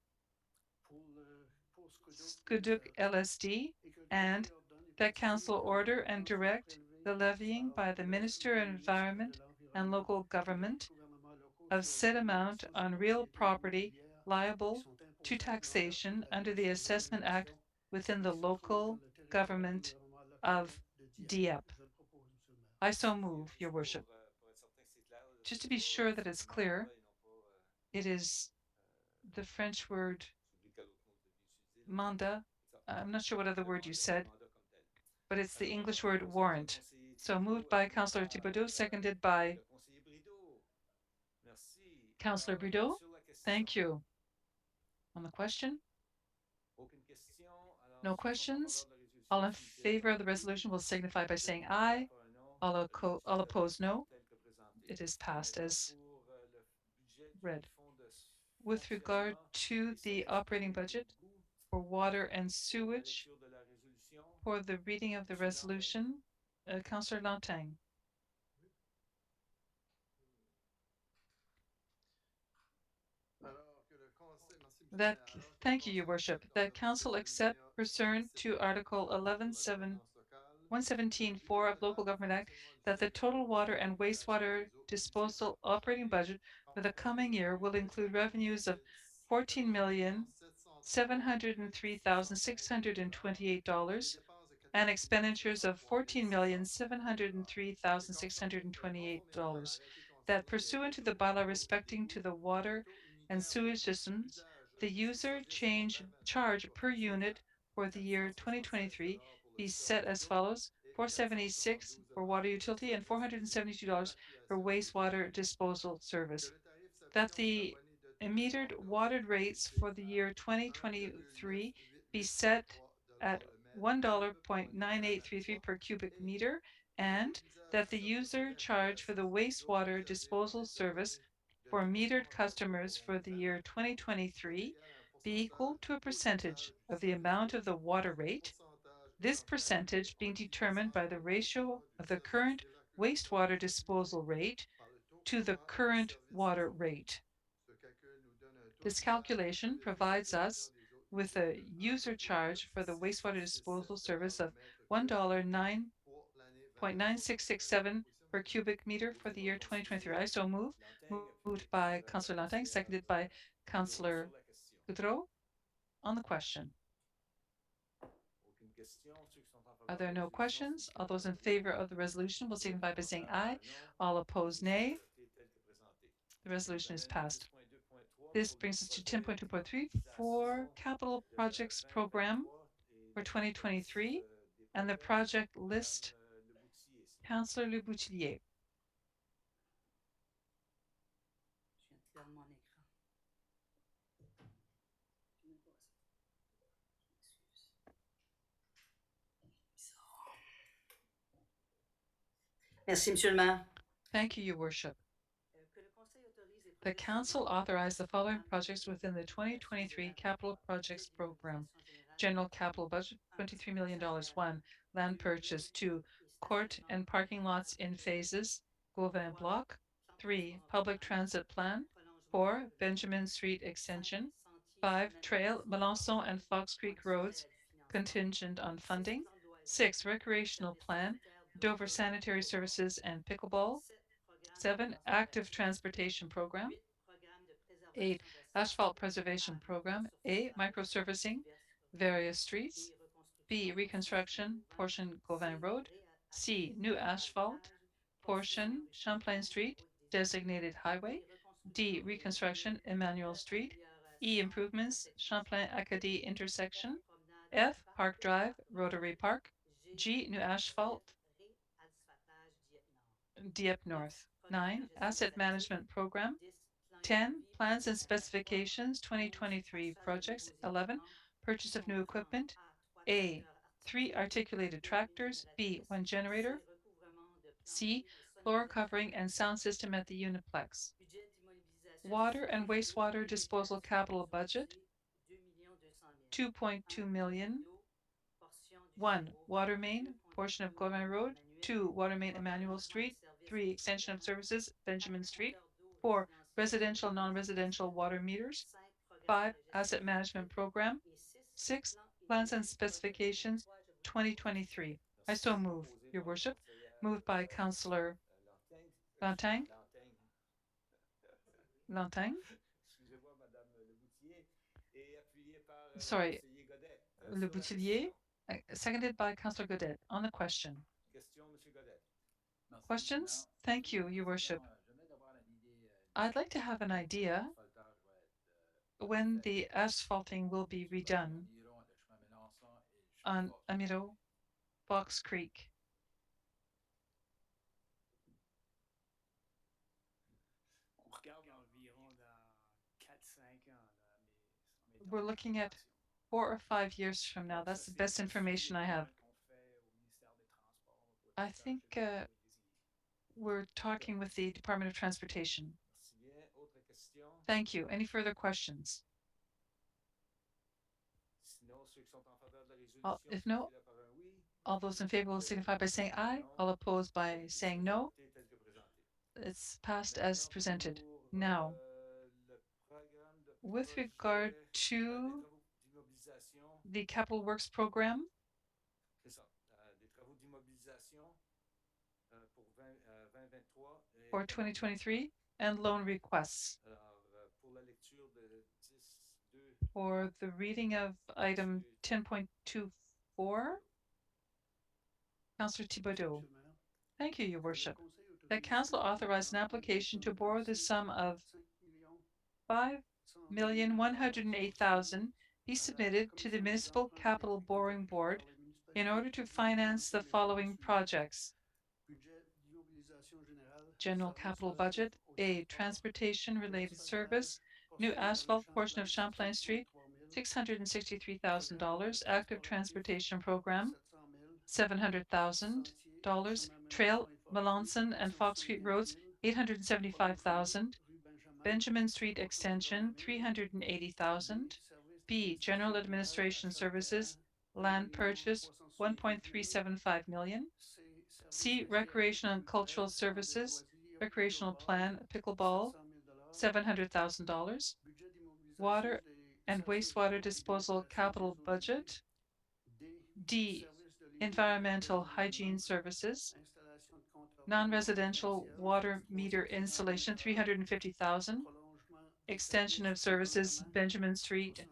[SPEAKER 5] Skuduk LSD, and that Council order and direct the levying by the Minister of Environment and Local Government of said amount on real property liable to taxation under the Assessment Act within the local government of Dieppe. I so move, Your Worship. Just to be sure that it's clear, it is the French word mandat. I'm not sure what other word you said, but it's the English word warrant. So moved by Councillor Thibodeau, seconded by Councillor Brideau. Thank you. On the question? No questions? All in favor of the resolution will signify by saying aye. All opposed, no. It is passed as read. With regard to the operating budget for water and sewage, for the reading of the resolution, Councillor Lantang. Thank you, Your Worship. That Council accept pursuant to Article 117.4 of Local Government Act that the total water and wastewater disposal operating budget for the coming year will include revenues of $14,703,628 and expenditures of $14,703,628. That pursuant to the bylaw respecting to the water and sewage systems, the user charge per unit for the year 2023 be set as follows: $476 for water utility and $472 for wastewater disposal service. That the metered water rates for the year 2023 be set at $1.9833 per cubic meter, and that the user charge for the wastewater disposal service for metered customers for the year 2023 be equal to a percentage of the amount of the water rate, this percentage being determined by the ratio of the current wastewater disposal rate to the current water rate. This calculation provides us with a user charge for the wastewater disposal service of $1.9667 per cubic meter for the year 2023. I so move. Moved by Councillor Lantang, seconded by Councillor Goudreau. On the question. Are there no questions? All those in favor of the resolution will signify by saying aye. All opposed, nay. The resolution is passed. This brings us to 10.2.3 for Capital Projects Program for 2023, and the project list Councillor Le Boutillier.
[SPEAKER 6] Je viens de perdre mon écran. Je mets pas ça. Je m'excuse. Bizarre. Merci, Monsieur le maire.
[SPEAKER 5] Thank you, Your Worship.
[SPEAKER 6] Que le Conseil autorise les
[SPEAKER 5] The
[SPEAKER 6] projets
[SPEAKER 5] Council
[SPEAKER 6] suivants
[SPEAKER 5] authorized the
[SPEAKER 6] dans
[SPEAKER 5] following
[SPEAKER 6] le
[SPEAKER 5] projects within the
[SPEAKER 6] programme
[SPEAKER 5] 2023
[SPEAKER 6] général.
[SPEAKER 5] Capital Projects
[SPEAKER 6] Budget
[SPEAKER 5] Program.
[SPEAKER 6] d'immobilisation générale,
[SPEAKER 5] General capital budget, $23 million. 1. Land purchase. 2. Court and parking lots in phases. Gauvin Block. 3. Public transit plan. 4. Benjamin Street extension. 5. Trail, Melançon and Fox Creek roads, contingent on funding. 6. Recreational plan, Dover sanitary services and pickleball. 7. Active transportation program. 8. Asphalt preservation program. A. Microsurfacing, various streets. B. Reconstruction, portion Gauvin Road. C. New asphalt, portion Champlain Street, designated highway. D. Reconstruction, Emmanuel Street. E. Improvements, Champlain Acadie intersection. F. Park Drive, Rotary Park. G. New asphalt, Dieppe North. 9. Asset management program. 10. Plans and specifications 2023 projects. 11. Purchase of new equipment. A. 3 articulated tractors. B. 1 generator. C. Floor covering and sound system at the Uniplex. Water and wastewater disposal capital budget 2.2 million. 1. Water main, portion of Gauvin Road. 2. Water main, Emmanuel Street. 3. Extension of services, Benjamin Street. 4. Residential, non-residential water meters. 5. Asset management program. 6. Plans and specifications 2023. I so move, Your Worship. Moved by Councillor Lantang. Lantang. Sorry, Le Boutillier. Seconded by Councillor Godet. On the question. Questions? Thank you, Your Worship. I'd like to have an idea when the asphalting will be redone on Amiro Fox Creek. We're looking at 4 or 5 years from now. That's the best information I have. I think we're talking with the Department of Transportation. Thank you. Any further questions? If no, all those in favor will signify by saying aye. All opposed by saying no. It's passed as presented. Now, with regard to the Capital Works program, for 2023 and loan requests. For the reading of item 10.24, Councillor Thibodeau. Thank you, Your Worship. The Council authorized an application to borrow the sum of $5,108,000 be submitted to the Municipal Capital Borrowing Board in order to finance the following projects. General capital budget, A. Transportation-related service, new asphalt portion of Champlain Street, $663,000. Active transportation program, $700,000. Trail, Melançon and Fox Creek roads, $875,000. Benjamin Street extension, $380,000. B. General administration services, land purchase, $1.375 million. C. Recreational and cultural services, recreational plan, pickleball, $700,000. Water and wastewater disposal capital budget. D. Environmental hygiene services, non-residential water meter installation, $350,000. Extension of services, Benjamin Street,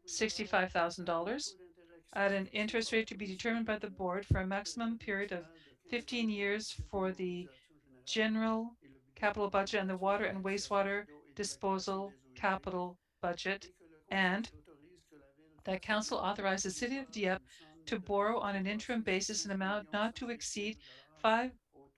[SPEAKER 5] $65,000. At an interest rate to be determined by the board for a maximum period of 15 years for the general capital budget and the water and wastewater disposal capital budget, and that council authorizes the city of Dieppe to borrow on an interim basis an amount not to exceed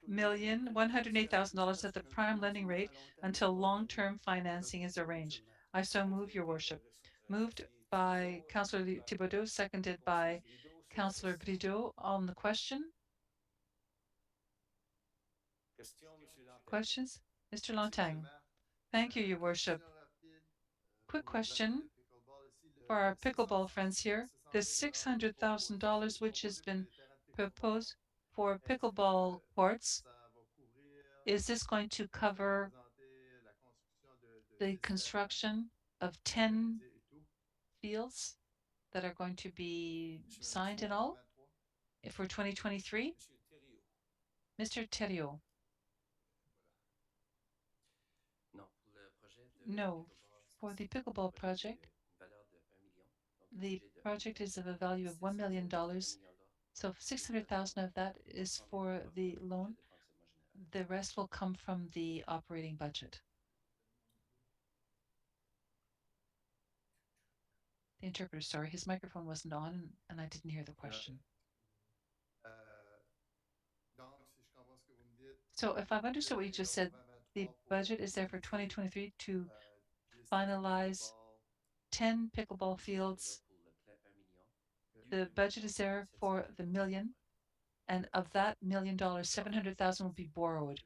[SPEAKER 5] $1,108,000 at the prime lending rate until long-term financing is arranged. I so move, Your Worship. Moved by Councillor Thibodeau, seconded by Councillor Brideau. On the question? Questions? Mr. Lantagne. Thank you, Your Worship. Quick question for our pickleball friends here. The $600,000 which has been proposed for pickleball courts, is this going to cover the construction of 10 fields that are going to be signed and all for 2023? Mr. Thériault. No, for the pickleball project, the project is of a value of $1 million. So 600,000 of that is for the loan. The rest will come from the operating budget. The interpreter, sorry, his microphone wasn't on and I didn't hear the question. So if I've understood what you just said, the budget is there for 2023 to finalize 10 pickleball fields. The budget is there for the million, and of that $1 million, 700,000 will be borrowed.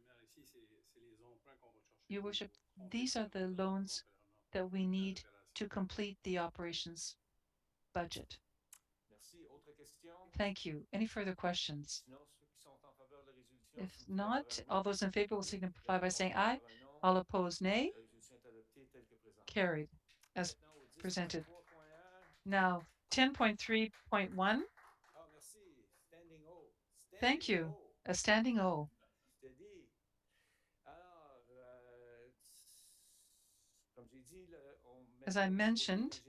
[SPEAKER 5] Your Worship, these are the loans that we need to complete the operations budget. Thank you. Any further questions? If not, all those in favor will signify by saying aye. All opposed, nay. Carried as presented. Now, 10.3.1. Thank you. A standing O. As I mentioned,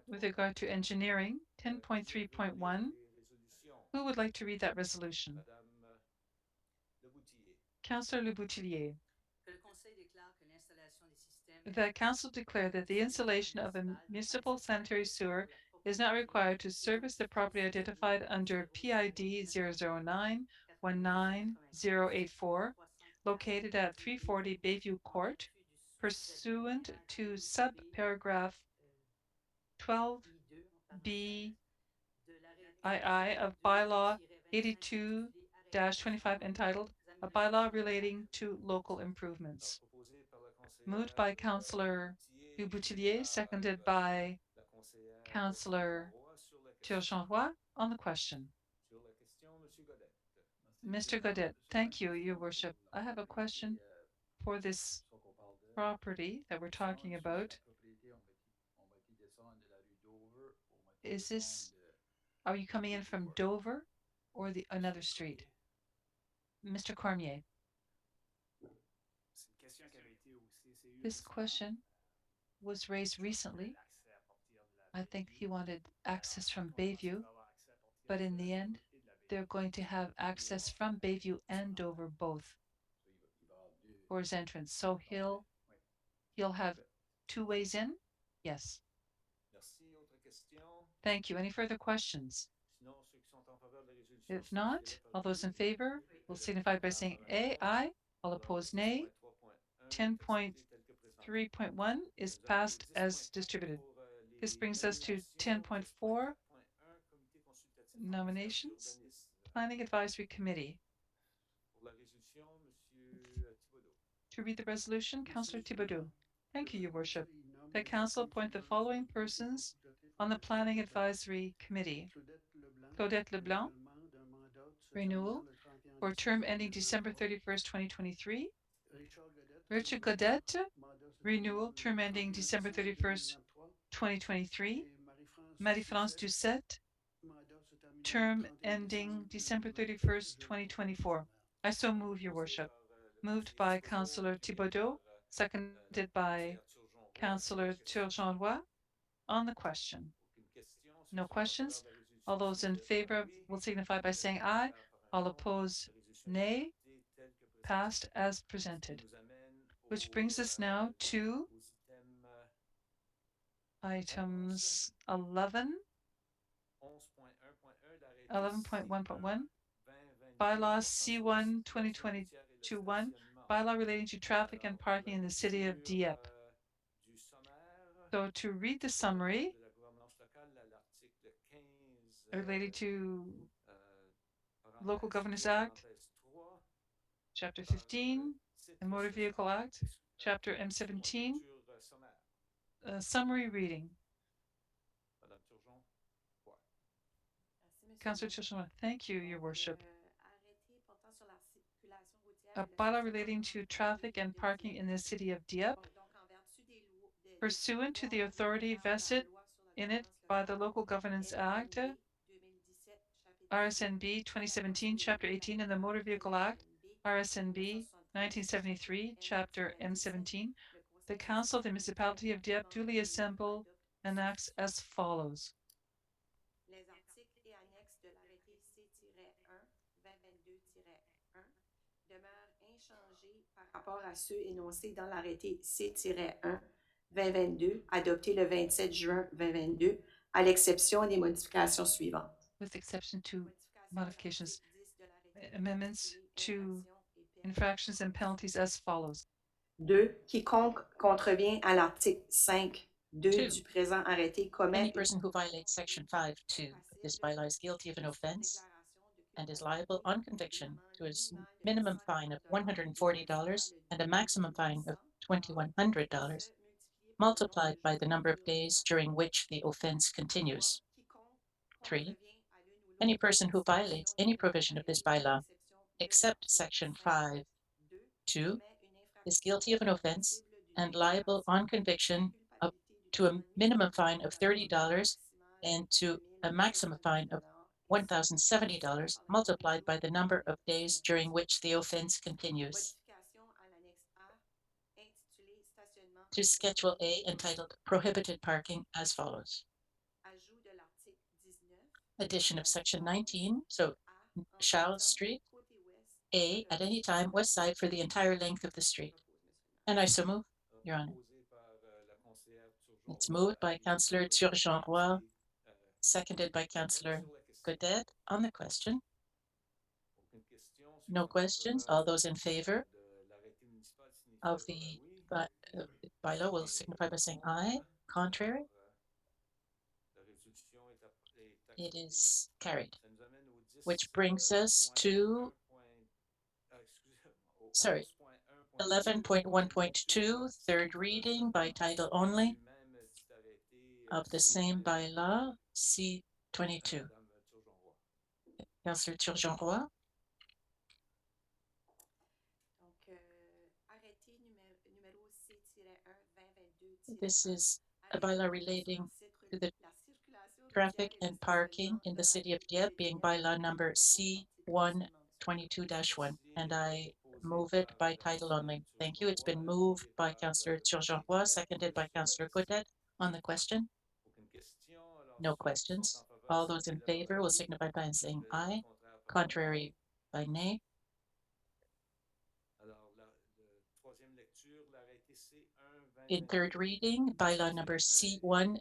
[SPEAKER 5] with regard to engineering, 10.3.1, who would like to read that resolution? Councillor Le Boutillier. The Council declared that the installation of a municipal sanitary sewer is not required to service the property identified under PID 009-19084, located at 340 Bayview Court, pursuant to subparagraph 12B II of bylaw 82-25 entitled A Bylaw Relating to Local Improvements. Moved by Councillor Le Boutillier, seconded by Councillor Turgeon-Roy. On the question. Mr. Godet, thank you, Your Worship. I have a question for this property that we're talking about. Is this, are you coming in from Dover or another street? Mr. Cormier. This question was raised recently. I think he wanted access from Bayview, but in the end, they're going to have access from Bayview and Dover both for his entrance. So he'll have two ways in? Yes. Thank you. Any further questions? If not, all those in favor will signify by saying aye. All opposed, nay. 10.3.1 is passed as distributed. This brings us to 10.4, nominations. Planning Advisory Committee. To read the resolution, Councillor Thibodeau. Thank you, Your Worship. The Council appoint the following persons on the Planning Advisory Committee. Claudette Leblanc, renewal, for term ending December 31st, 2023. Richard Godet, renewal, term ending December 31st, 2023. Marie-France Doucette, term ending December 31st, 2024. I so move, Your Worship. Moved by Councillor Thibodeau, seconded by Councillor Turgeon-Roy. On the question. No questions. All those in favor will signify by saying aye. All opposed, nay. Passed as presented. Which brings us now to items 11, 11.1.1, bylaw C1 2022-1, bylaw relating to traffic and parking in the city of Dieppe. So to read the summary related to Local Governance Act, Chapter 15, and Motor Vehicle Act, Chapter M17, summary reading. Councillor Turgeon, thank you, Your Worship. A bylaw relating to traffic and parking in the city of Dieppe, pursuant to the authority vested in it by the Local Governance Act, RSNB 2017, Chapter 18, and the Motor Vehicle Act, RSNB 1973, Chapter M17, the Council of the Municipality of Dieppe duly assembled enacts as follows.
[SPEAKER 7] Les articles et annexes de l'arrêté C-1 2022-1 demeurent inchangés par rapport à ceux énoncés dans l'arrêté C-1 2022 adopté le 27 juin 2022, à l'exception des modifications suivantes.
[SPEAKER 5] With exception to modifications, amendments to infractions and penalties as follows.
[SPEAKER 7] 2. Quiconque contrevient à l'article 5.2
[SPEAKER 2] Two.
[SPEAKER 7] du présent arrêté commet
[SPEAKER 2] Any person who violates Section 5.2 of this bylaw is guilty of an offense and is liable on conviction to a minimum fine of $140 and a maximum fine of $2,100, multiplied by the number of days during which the offense continues. 3. Any person who violates any provision of this bylaw, except Section 5.2, is guilty of an offense and liable on conviction up to a minimum fine of $30 and to a maximum fine of $1,070 multiplied by the number of days during which the offense continues. To Schedule A entitled Prohibited Parking as follows. Addition of Section 19, so Charles Street, A, at any time, west side for the entire length of the street. And I so move, Your Honor. It's moved by Councillor Turgeon-Roy, seconded by Councillor Godet. On the question? No questions. All those in favor of the bylaw will signify by saying aye. Contrary? It is carried. Which brings us to 11.1.2, third reading by title only of the same bylaw, C22. Councillor Turgeon-Roy. This is a bylaw relating to the traffic and parking in the city of Dieppe, being bylaw number C122-1, and I move it by title only. Thank you. It's been moved by Councillor Turgeon-Roy, seconded by Councillor Godet. On the question? No questions. All those in favor will signify by saying aye. Contrary by nay. In third reading, bylaw number C1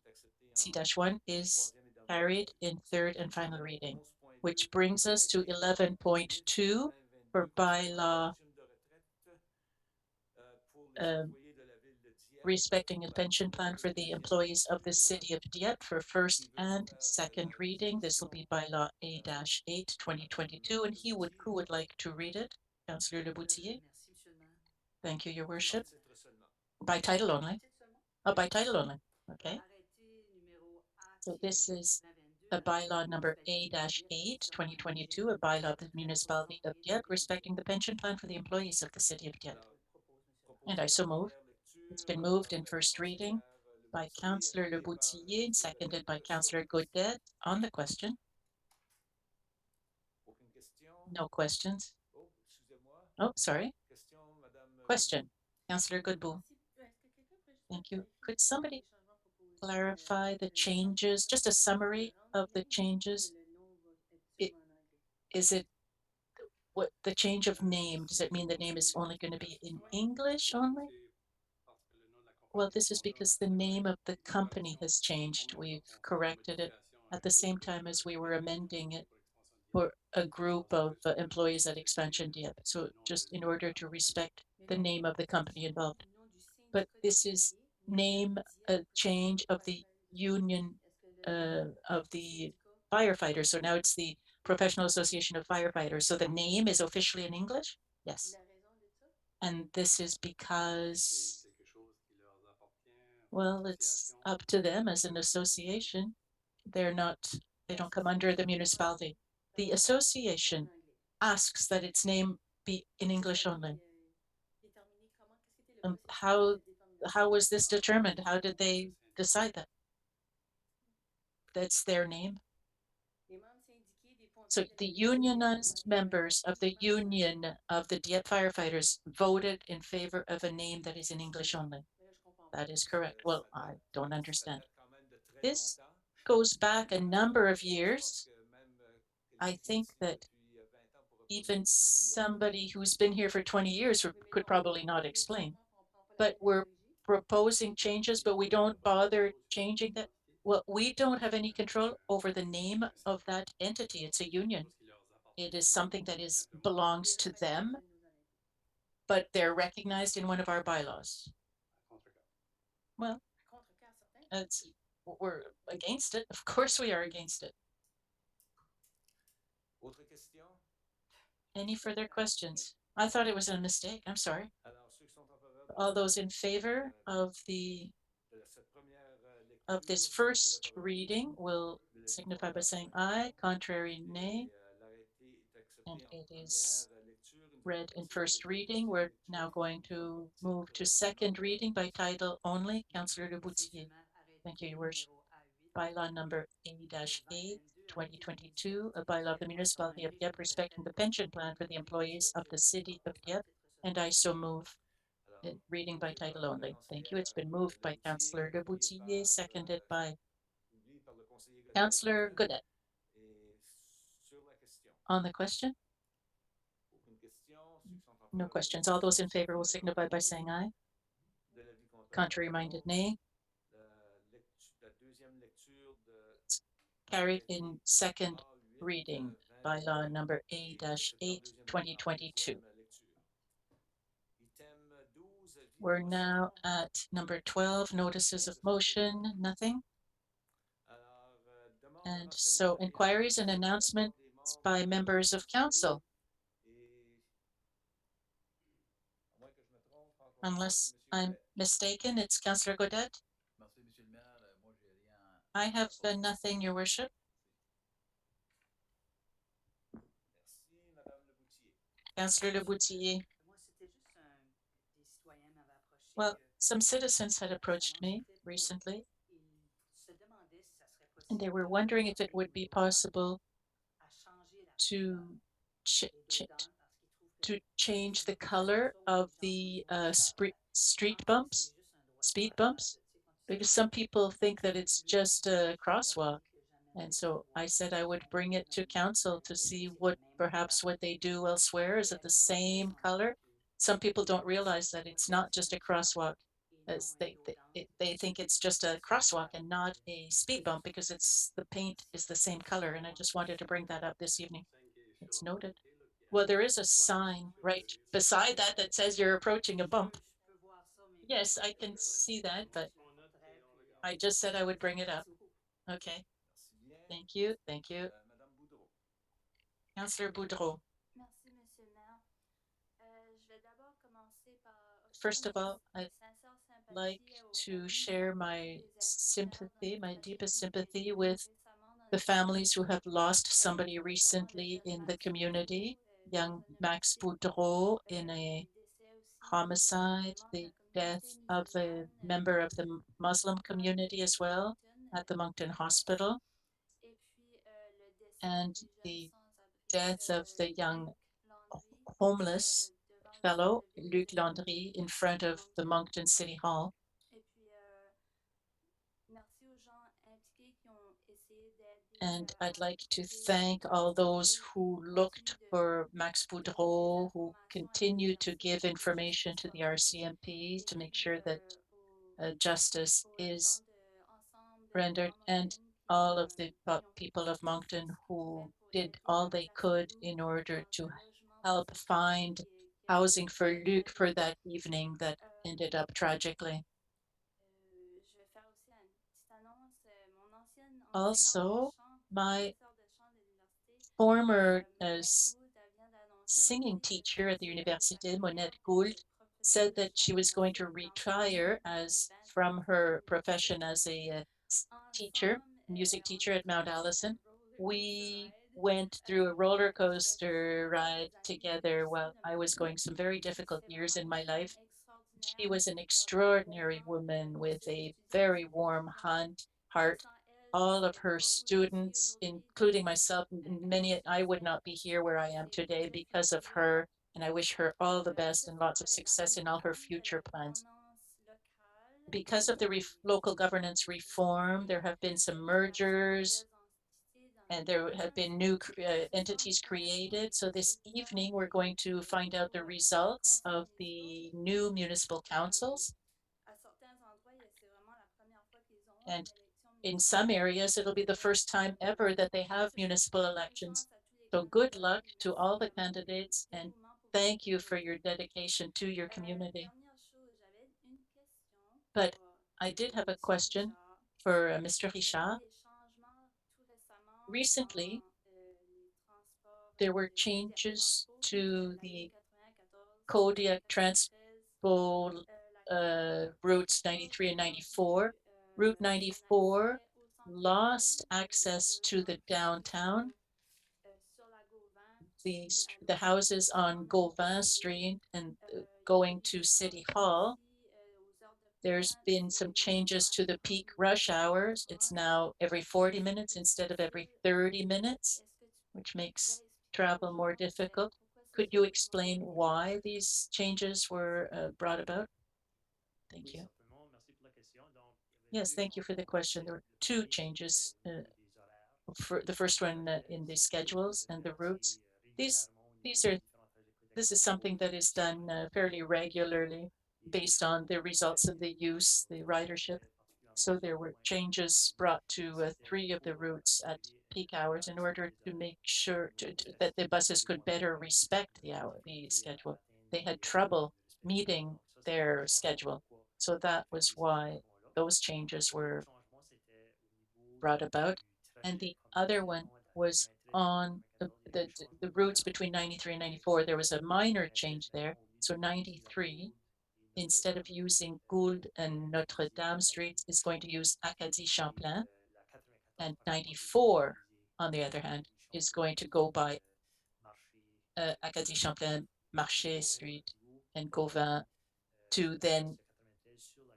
[SPEAKER 2] C-1 is carried in third and final reading, which brings us to 11.2 for bylaw respecting a pension plan for the employees of the city of Dieppe for first and second reading. This will be bylaw A-8 2022, and who would like to read it? Councillor Leboutier. Thank you, Your Worship. By title only. Oh, by title only. Okay. So this is a bylaw number A-8 2022, a bylaw of the municipality of Dieppe respecting the pension plan for the employees of the city of Dieppe. And I so move. It's been moved in first reading by Councillor Leboutier, seconded by Councillor Godet. On the question? No questions. Oh, sorry. Question. Councillor Godbout. Thank you. Could somebody clarify the changes, just a summary of the changes? Is it what the change of name? Does it mean the name is only going to be in English only? Well, this is because the name of the company has changed. We've corrected it at the same time as we were amending it. for a group of employees at Expansion Dieppe. So just in order to respect the name of the company involved. But this is name change of the union of the firefighters. So now it's the Professional Association of Firefighters. So the name is officially in English? Yes. And this is because, well, it's up to them as an association. They don't come under the municipality. The association asks that its name be in English only. How was this determined? How did they decide that? That's their name. So the unionized members of the union of the Dieppe firefighters voted in favor of a name that is in English only. That is correct. Well, I don't understand. This goes back a number of years. I think that even somebody who's been here for 20 years could probably not explain. But we're proposing changes, but we don't bother changing that. Well, we don't have any control over the name of that entity. It's a union. It is something that belongs to them, but they're recognized in one of our bylaws. Well, we're against it. Of course we are against it. Any further questions? I thought it was a mistake. I'm sorry. All those in favor of this first reading will signify by saying aye, contrary nay, and it is read in first reading. We're now going to move to second reading by title only. Councillor Le Boutier. Thank you, Your Worship. Bylaw number A-8, 2022, a bylaw of the municipality of Dieppe respecting the pension plan for the employees of the city of Dieppe, and I so move. Reading by title only. Thank you. It's been moved by Councillor Le Boutier, seconded by Councillor Godet. On the question? No questions. All those in favor will signify by saying aye. Contrary minded, nay. It's carried in second reading. Bylaw number A-8, 2022. We're now at number 12, notices of motion, nothing. And so inquiries and announcements by members of council. Unless I'm mistaken, it's Councillor Godet. I have nothing, Your Worship. Councillor Le Boutier. Well, some citizens had approached me recently, and they were wondering if it would be possible to change the color of the street bumps, speed bumps, because some people think that it's just a crosswalk. And so I said I would bring it to council to see perhaps what they do elsewhere. Is it the same color? Some people don't realize that it's not just a crosswalk. As they think it's just a crosswalk and not a speed bump because the paint is the same color. And I just wanted to bring that up this evening. It's noted. Well, there is a sign right beside that says you're approaching a bump. Yes, I can see that, but I just said I would bring it up. Okay. Thank you. Thank you. Councillor Boudreau. First of all, I'd like to share my sympathy, my deepest sympathy with the families who have lost somebody recently in the community, young Max Boudreau in a homicide, the death of a member of the Muslim community as well at the Moncton Hospital, and the death of the young homeless fellow, Luc Landry, in front of the Moncton City Hall. And I'd like to thank all those who looked for Max Boudreau, who continue to give information to the RCMP to make sure that justice is rendered. And all of the people of Moncton who did all they could in order to help find housing for Luc for that evening that ended up tragically. Also, my former singing teacher at the Université, Monette Gould, said that she was going to retire as from her profession as a teacher, music teacher at Mount Allison. We went through a roller coaster ride together while I was going some very difficult years in my life. She was an extraordinary woman with a very warm heart. All of her students, including myself, many, I would not be here where I am today because of her. And I wish her all the best and lots of success in all her future plans. Because of the local governance reform, there have been some mergers and there have been new entities created. So this evening, we're going to find out the results of the new municipal councils. And in some areas, it'll be the first time ever that they have municipal elections. So good luck to all the candidates and thank you for your dedication to your community. But I did have a question for Mr. Richard. Recently, there were changes to the Kodiak Transpo routes 93 and 94. Route 94 lost access to the downtown. The houses on Gauvin Street and going to City Hall. There's been some changes to the peak rush hours. It's now every 40 minutes instead of every 30 minutes, which makes travel more difficult. Could you explain why these changes were brought about? Thank you. Yes, thank you for the question. There were two changes. For the first one in the schedules and the routes. These these are this is something that is done fairly regularly based on the results of the use, the ridership. So there were changes brought to three of the routes at peak hours in order to make sure that the buses could better respect the schedule. They had trouble meeting their schedule. So that was why those changes were brought about. And the other one was on the routes between 93 and 94. There was a minor change there. So 93, instead of using Gould and Notre Dame streets, is going to use Acadie Champlain. And 94, on the other hand, is going to go by Acadie Champlain, Marché Street, and Gauvin to then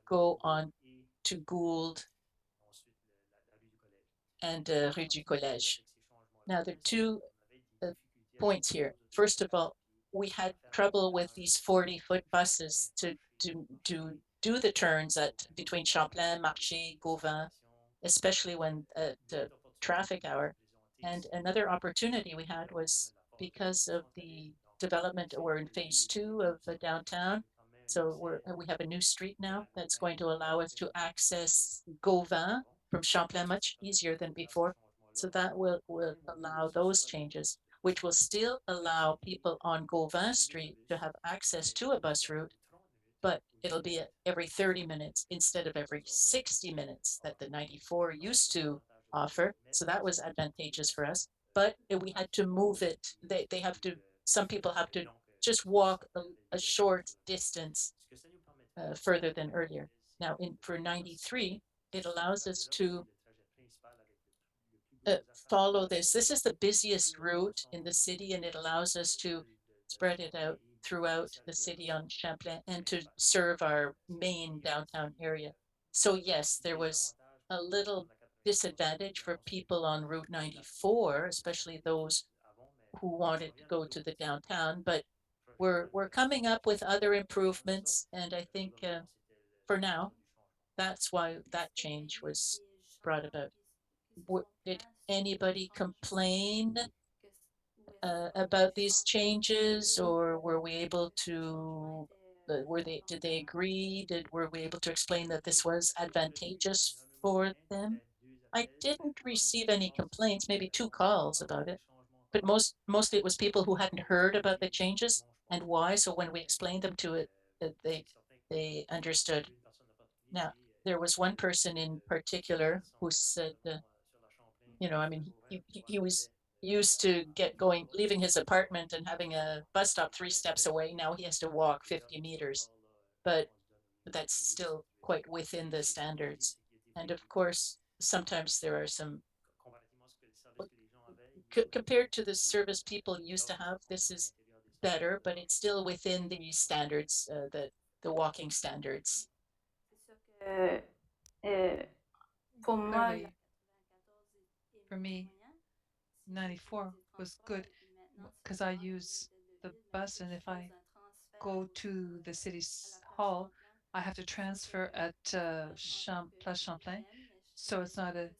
[SPEAKER 2] go on to Gould and Rue du Collège. Now, there are two points here. First of all, we had trouble with these 40-foot buses to do the turns at between Champlain, Marché, Gauvin, especially when the traffic hour. And another opportunity we had was because of the development, we're in phase 2 of the downtown. So we have a new street now that's going to allow us to access Gauvin from Champlain much easier than before. So that will allow those changes, which will still allow people on Gauvin Street to have access to a bus route, but it'll be every 30 minutes instead of every 60 minutes that the 94 used to offer. So that was advantageous for us, but we had to move it. They have to, some people have to just walk a short distance further than earlier. Now for 93, it allows us to follow this. This is the busiest route in the city, and it allows us to spread it out throughout the city on Champlain and to serve our main downtown area. So yes, there was a little disadvantage for people on Route 94, especially those who wanted to go to the downtown, but we're coming up with other improvements, and I think for now, that's why that change was brought about. Did anybody complain about these changes, or were we able to? Did they agree? Were we able to explain that this was advantageous for them? I didn't receive any complaints, maybe 2 calls about it, but mostly it was people who hadn't heard about the changes and why. So when we explained them to it, they understood. Now, there was one person in particular who said, I mean, he was used to leaving his apartment and having a bus stop 3 steps away. Now he has to walk 50 meters, but that's still quite within the standards. And of course, sometimes there are some, compared to the service people used to have, this is better, but it's still within the standards, the walking standards.
[SPEAKER 7] C'est sûr que pour moi,
[SPEAKER 5] Clearly, for me, 94 was good because I use the bus, and if I go to the city's hall, I have to transfer at Place Champlain. So it's not a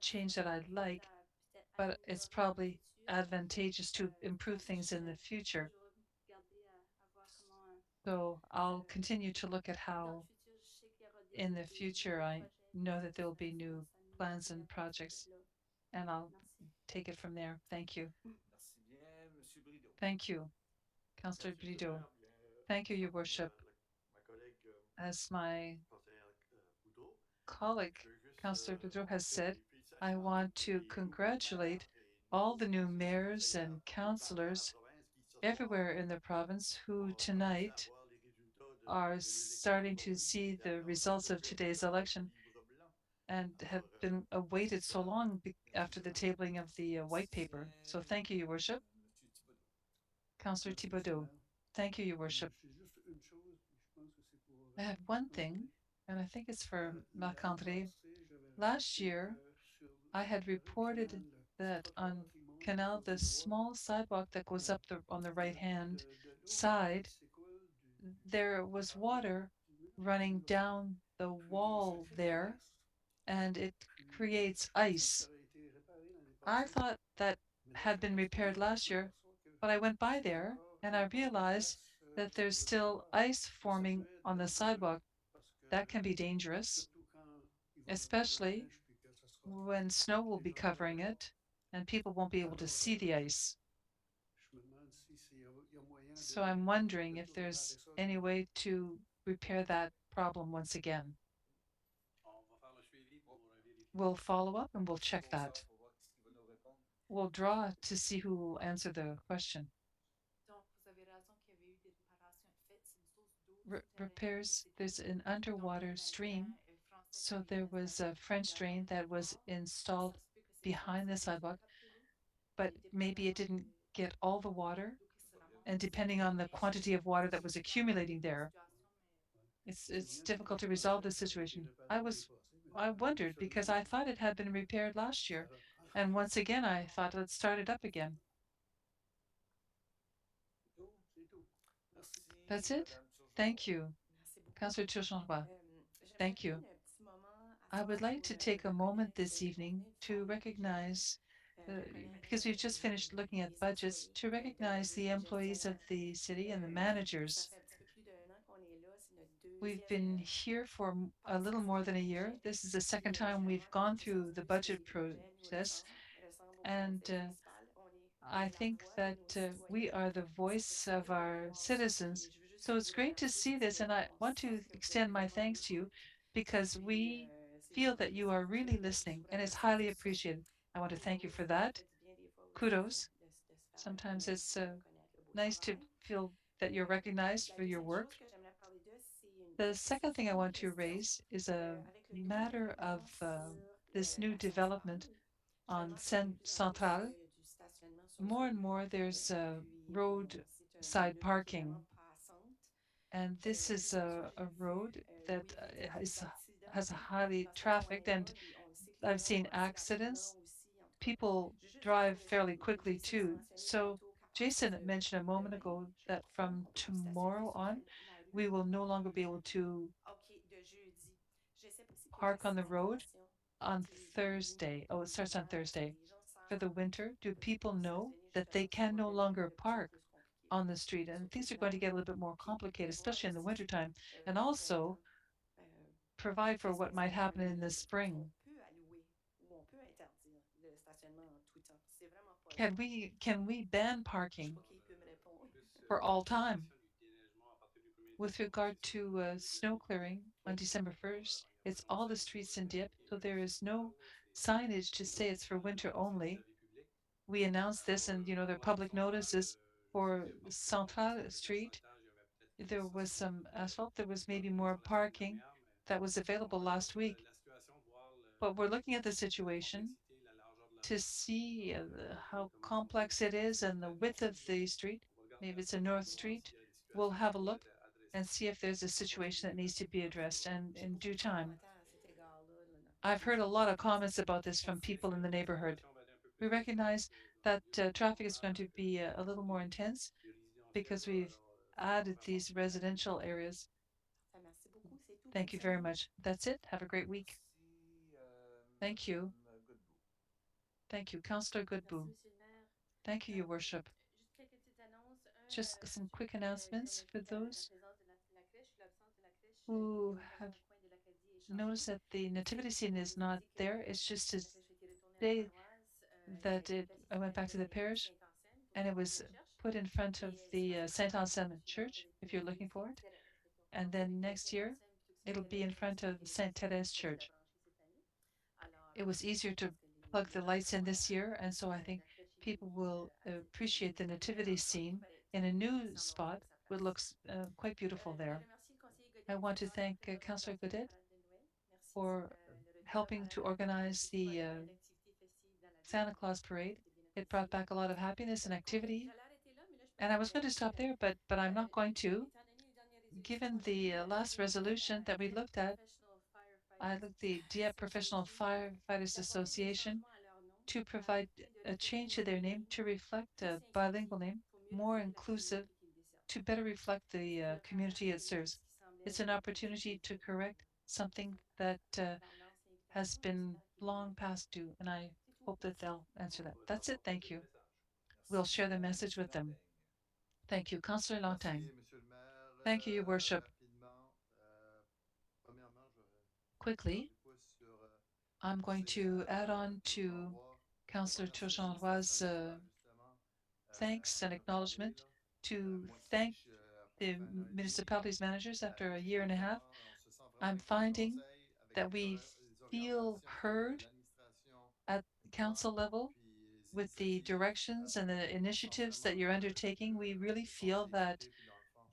[SPEAKER 5] change that I like, but it's probably advantageous to improve things in the future. So I'll continue to look at how in the future I know that there will be new plans and projects, and I'll take it from there. Thank you. Thank you, Councillor Brideau. Thank you, Your Worship. As my colleague, Councillor Boudreau, has said, I want to congratulate all the new mayors and councillors everywhere in the province who tonight are starting to see the results of today's election and have been awaited so long after the tabling of the white paper. So thank you, Your Worship. Councillor Thibodeau. Thank you, Your Worship. I have one thing, and I think it's for Marc-André. Last year, I had reported that on Canal, the small sidewalk that goes up on the right-hand side, there was water running down the wall there, and it creates ice. I thought that had been repaired last year, but I went by there and I realized that there's still ice forming on the sidewalk. That can be dangerous, especially when snow will be covering it and people won't be able to see the ice. So I'm wondering if there's any way to repair that problem once again. We'll follow up and we'll check that. We'll draw to see who will answer the question. Repairs, there's an underwater stream. So there was a French drain that was installed behind the sidewalk, but maybe it didn't get all the water. And depending on the quantity of water that was accumulating there, it's difficult to resolve this situation. I wondered because I thought it had been repaired last year. And once again, I thought let's start it up again. That's it. Thank you, Councillor Turgeon. Thank you. I would like to take a moment this evening to recognize, because we've just finished looking at budgets, to recognize the employees of the city and the managers. We've been here for a little more than a year. This is the second time we've gone through the budget process, and I think that we are the voice of our citizens. So it's great to see this, and I want to extend my thanks to you because we feel that you are really listening, and it's highly appreciated. I want to thank you for that. Kudos. Sometimes it's nice to feel that you're recognized for your work. The second thing I want to raise is a matter of this new development on Central. More and more there's roadside parking, and this is a road that has a highly trafficked, and I've seen accidents. People drive fairly quickly too. So Jason mentioned a moment ago that from tomorrow on, we will no longer be able to park on the road on Thursday. Oh, it starts on Thursday. For the winter, do people know that they can no longer park on the street? And things are going to get a little bit more complicated, especially in the wintertime, and also provide for what might happen in the spring.
[SPEAKER 7] interdire le stationnement en tout temps. C'est vraiment pas
[SPEAKER 5] Can
[SPEAKER 7] long.
[SPEAKER 5] we ban
[SPEAKER 7] Je
[SPEAKER 5] parking
[SPEAKER 7] sais pas qui peut me répondre.
[SPEAKER 5] for all time?
[SPEAKER 4] L'application du déneigement, à partir du 1er
[SPEAKER 5] With
[SPEAKER 4] décembre,
[SPEAKER 5] regard
[SPEAKER 4] c'est
[SPEAKER 5] to snow clearing on December 1st, it's all the streets in Dieppe, so there is no signage to say it's for winter only. We announced this, and there are public notices for Central Street. There was some asphalt. There was maybe more parking that was available last week. But we're looking at the situation to see how complex it is and the width of the street. Maybe it's a North Street. We'll have a look and see if there's a situation that needs to be addressed, and in due time. I've heard a lot of comments about this from people in the neighborhood. We recognize that traffic is going to be a little more intense because we've added these residential areas.
[SPEAKER 7] Merci beaucoup, c'est tout.
[SPEAKER 5] Thank you very much. That's it. Have a great week. Thank you. Thank you, Councillor Goodboo.
[SPEAKER 6] Monsieur le maire.
[SPEAKER 5] Thank you, Your Worship.
[SPEAKER 6] Juste quelques petites annonces.
[SPEAKER 5] Just some quick announcements
[SPEAKER 6] Comme
[SPEAKER 5] for
[SPEAKER 6] dit, la
[SPEAKER 5] those
[SPEAKER 6] présence de la crèche, l'absence de la crèche,
[SPEAKER 5] who
[SPEAKER 6] le voisin
[SPEAKER 5] have
[SPEAKER 6] au coin de l'Acadie est
[SPEAKER 5] noticed
[SPEAKER 6] chanceux.
[SPEAKER 5] that the nativity scene is not there. It's just to
[SPEAKER 6] La crèche a été retournée à la
[SPEAKER 5] say
[SPEAKER 6] paroisse.
[SPEAKER 5] that I went back to the parish and it was put in front of the Saint Anselme Church, if you're looking for it. And then next year, it'll be in front of Saint Therese Church. It was easier to plug the lights in this year, and so I think people will appreciate the nativity scene in a new spot, which looks quite beautiful there. I want to thank Councillor Godet for helping to organize the Santa Claus parade. It brought back a lot of happiness and activity. And I was going to stop there, but I'm not going to. Given the last resolution that we looked at, I looked at the Dieppe Professional Firefighters Association to provide a change to their name to reflect a bilingual name, more inclusive, to better reflect the community it serves. It's an opportunity to correct something that has been long past due, and I hope that they'll answer that. That's it. Thank you. We'll share the message with them. Thank you. Councillor Lantagne.
[SPEAKER 8] Monsieur le maire.
[SPEAKER 5] Thank you, Your Worship.
[SPEAKER 8] Rapidement, premièrement,
[SPEAKER 5] Quickly, I'm going to add on to Councillor Turgeonroy's thanks and acknowledgement to thank the municipalities managers after a year and a half. I'm finding that we feel heard at council level with the directions and the initiatives that you're undertaking. We really feel that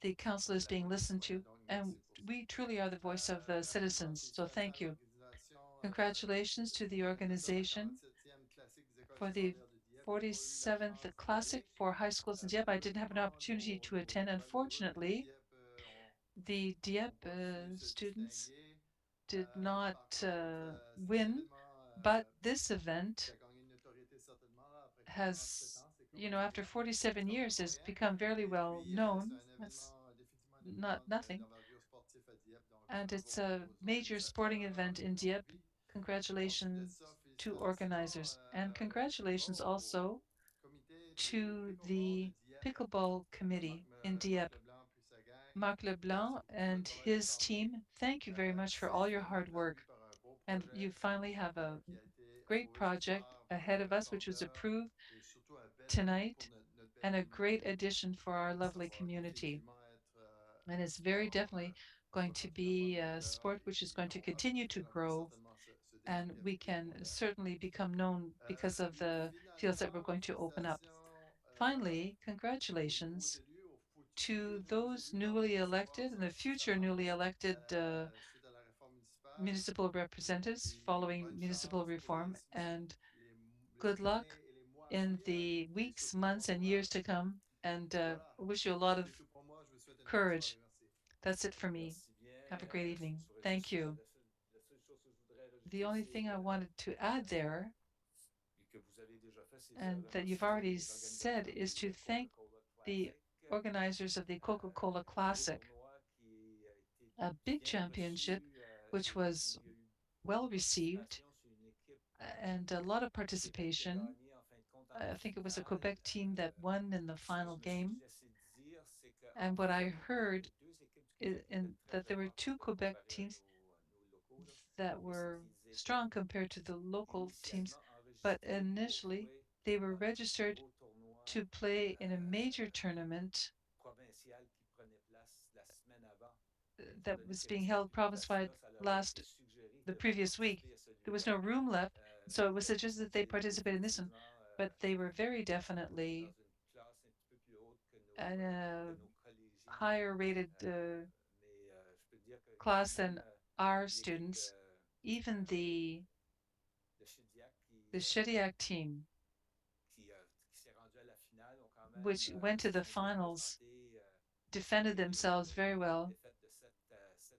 [SPEAKER 5] the council is being listened to, and we truly are the voice of the citizens. So thank you. Congratulations to the organization for the 47th Classic for high schools in Dieppe. I didn't have an opportunity to attend. Unfortunately, the Dieppe students did not win, but this event has, after 47 years, has become very well known. That's not nothing. And it's a major sporting event in Dieppe. Congratulations to organizers, and congratulations also to the pickleball committee in Dieppe. Marc Leblanc and his team, thank you very much for all your hard work. And you finally have a great project ahead of us, which was approved tonight, and a great addition for our lovely community. And it's very definitely going to be a sport which is going to continue to grow, and we can certainly become known because of the fields that we're going to open up. Finally, congratulations to those newly elected and the future newly elected municipal representatives following municipal reform, and good luck in the weeks, months, and years to come, and wish you a lot of courage. That's it for me. Have a great evening. Thank you. The only thing I wanted to add there, and that you've already said, is to thank the organizers of the Coca-Cola Classic, a big championship which was well received and a lot of participation. I think it was a Quebec team that won in the final game. And what I heard is that there were two Quebec teams that were strong compared to the local teams, but initially they were registered to play in a major tournament that was being held province-wide the previous week. There was no room left, so it was suggested that they participate in this one, but they were very definitely in a higher rated class than our students. Even the Shediac team, which went to the finals, defended themselves very well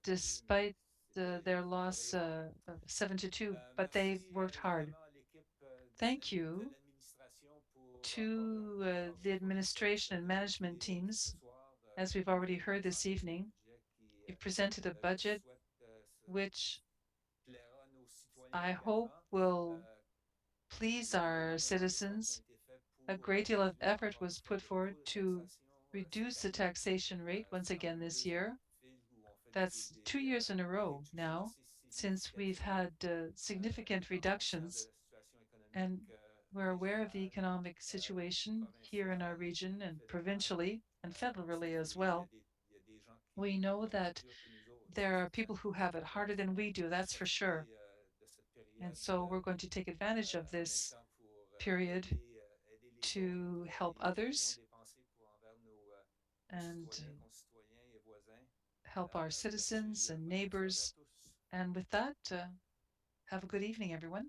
[SPEAKER 5] despite their loss 7-2, but they worked hard. Thank you to the administration and management teams. As we've already heard this evening, you've presented a budget which I hope will please our citizens. A great deal of effort was put forward to reduce the taxation rate once again this year. That's 2 years in a row now since we've had significant reductions, and we're aware of the economic situation here in our region and provincially and federally as well. We know that there are people who have it harder than we do, that's for sure. And so we're going to take advantage of this period to help others and help our citizens and neighbors. And with that, have a good evening, everyone.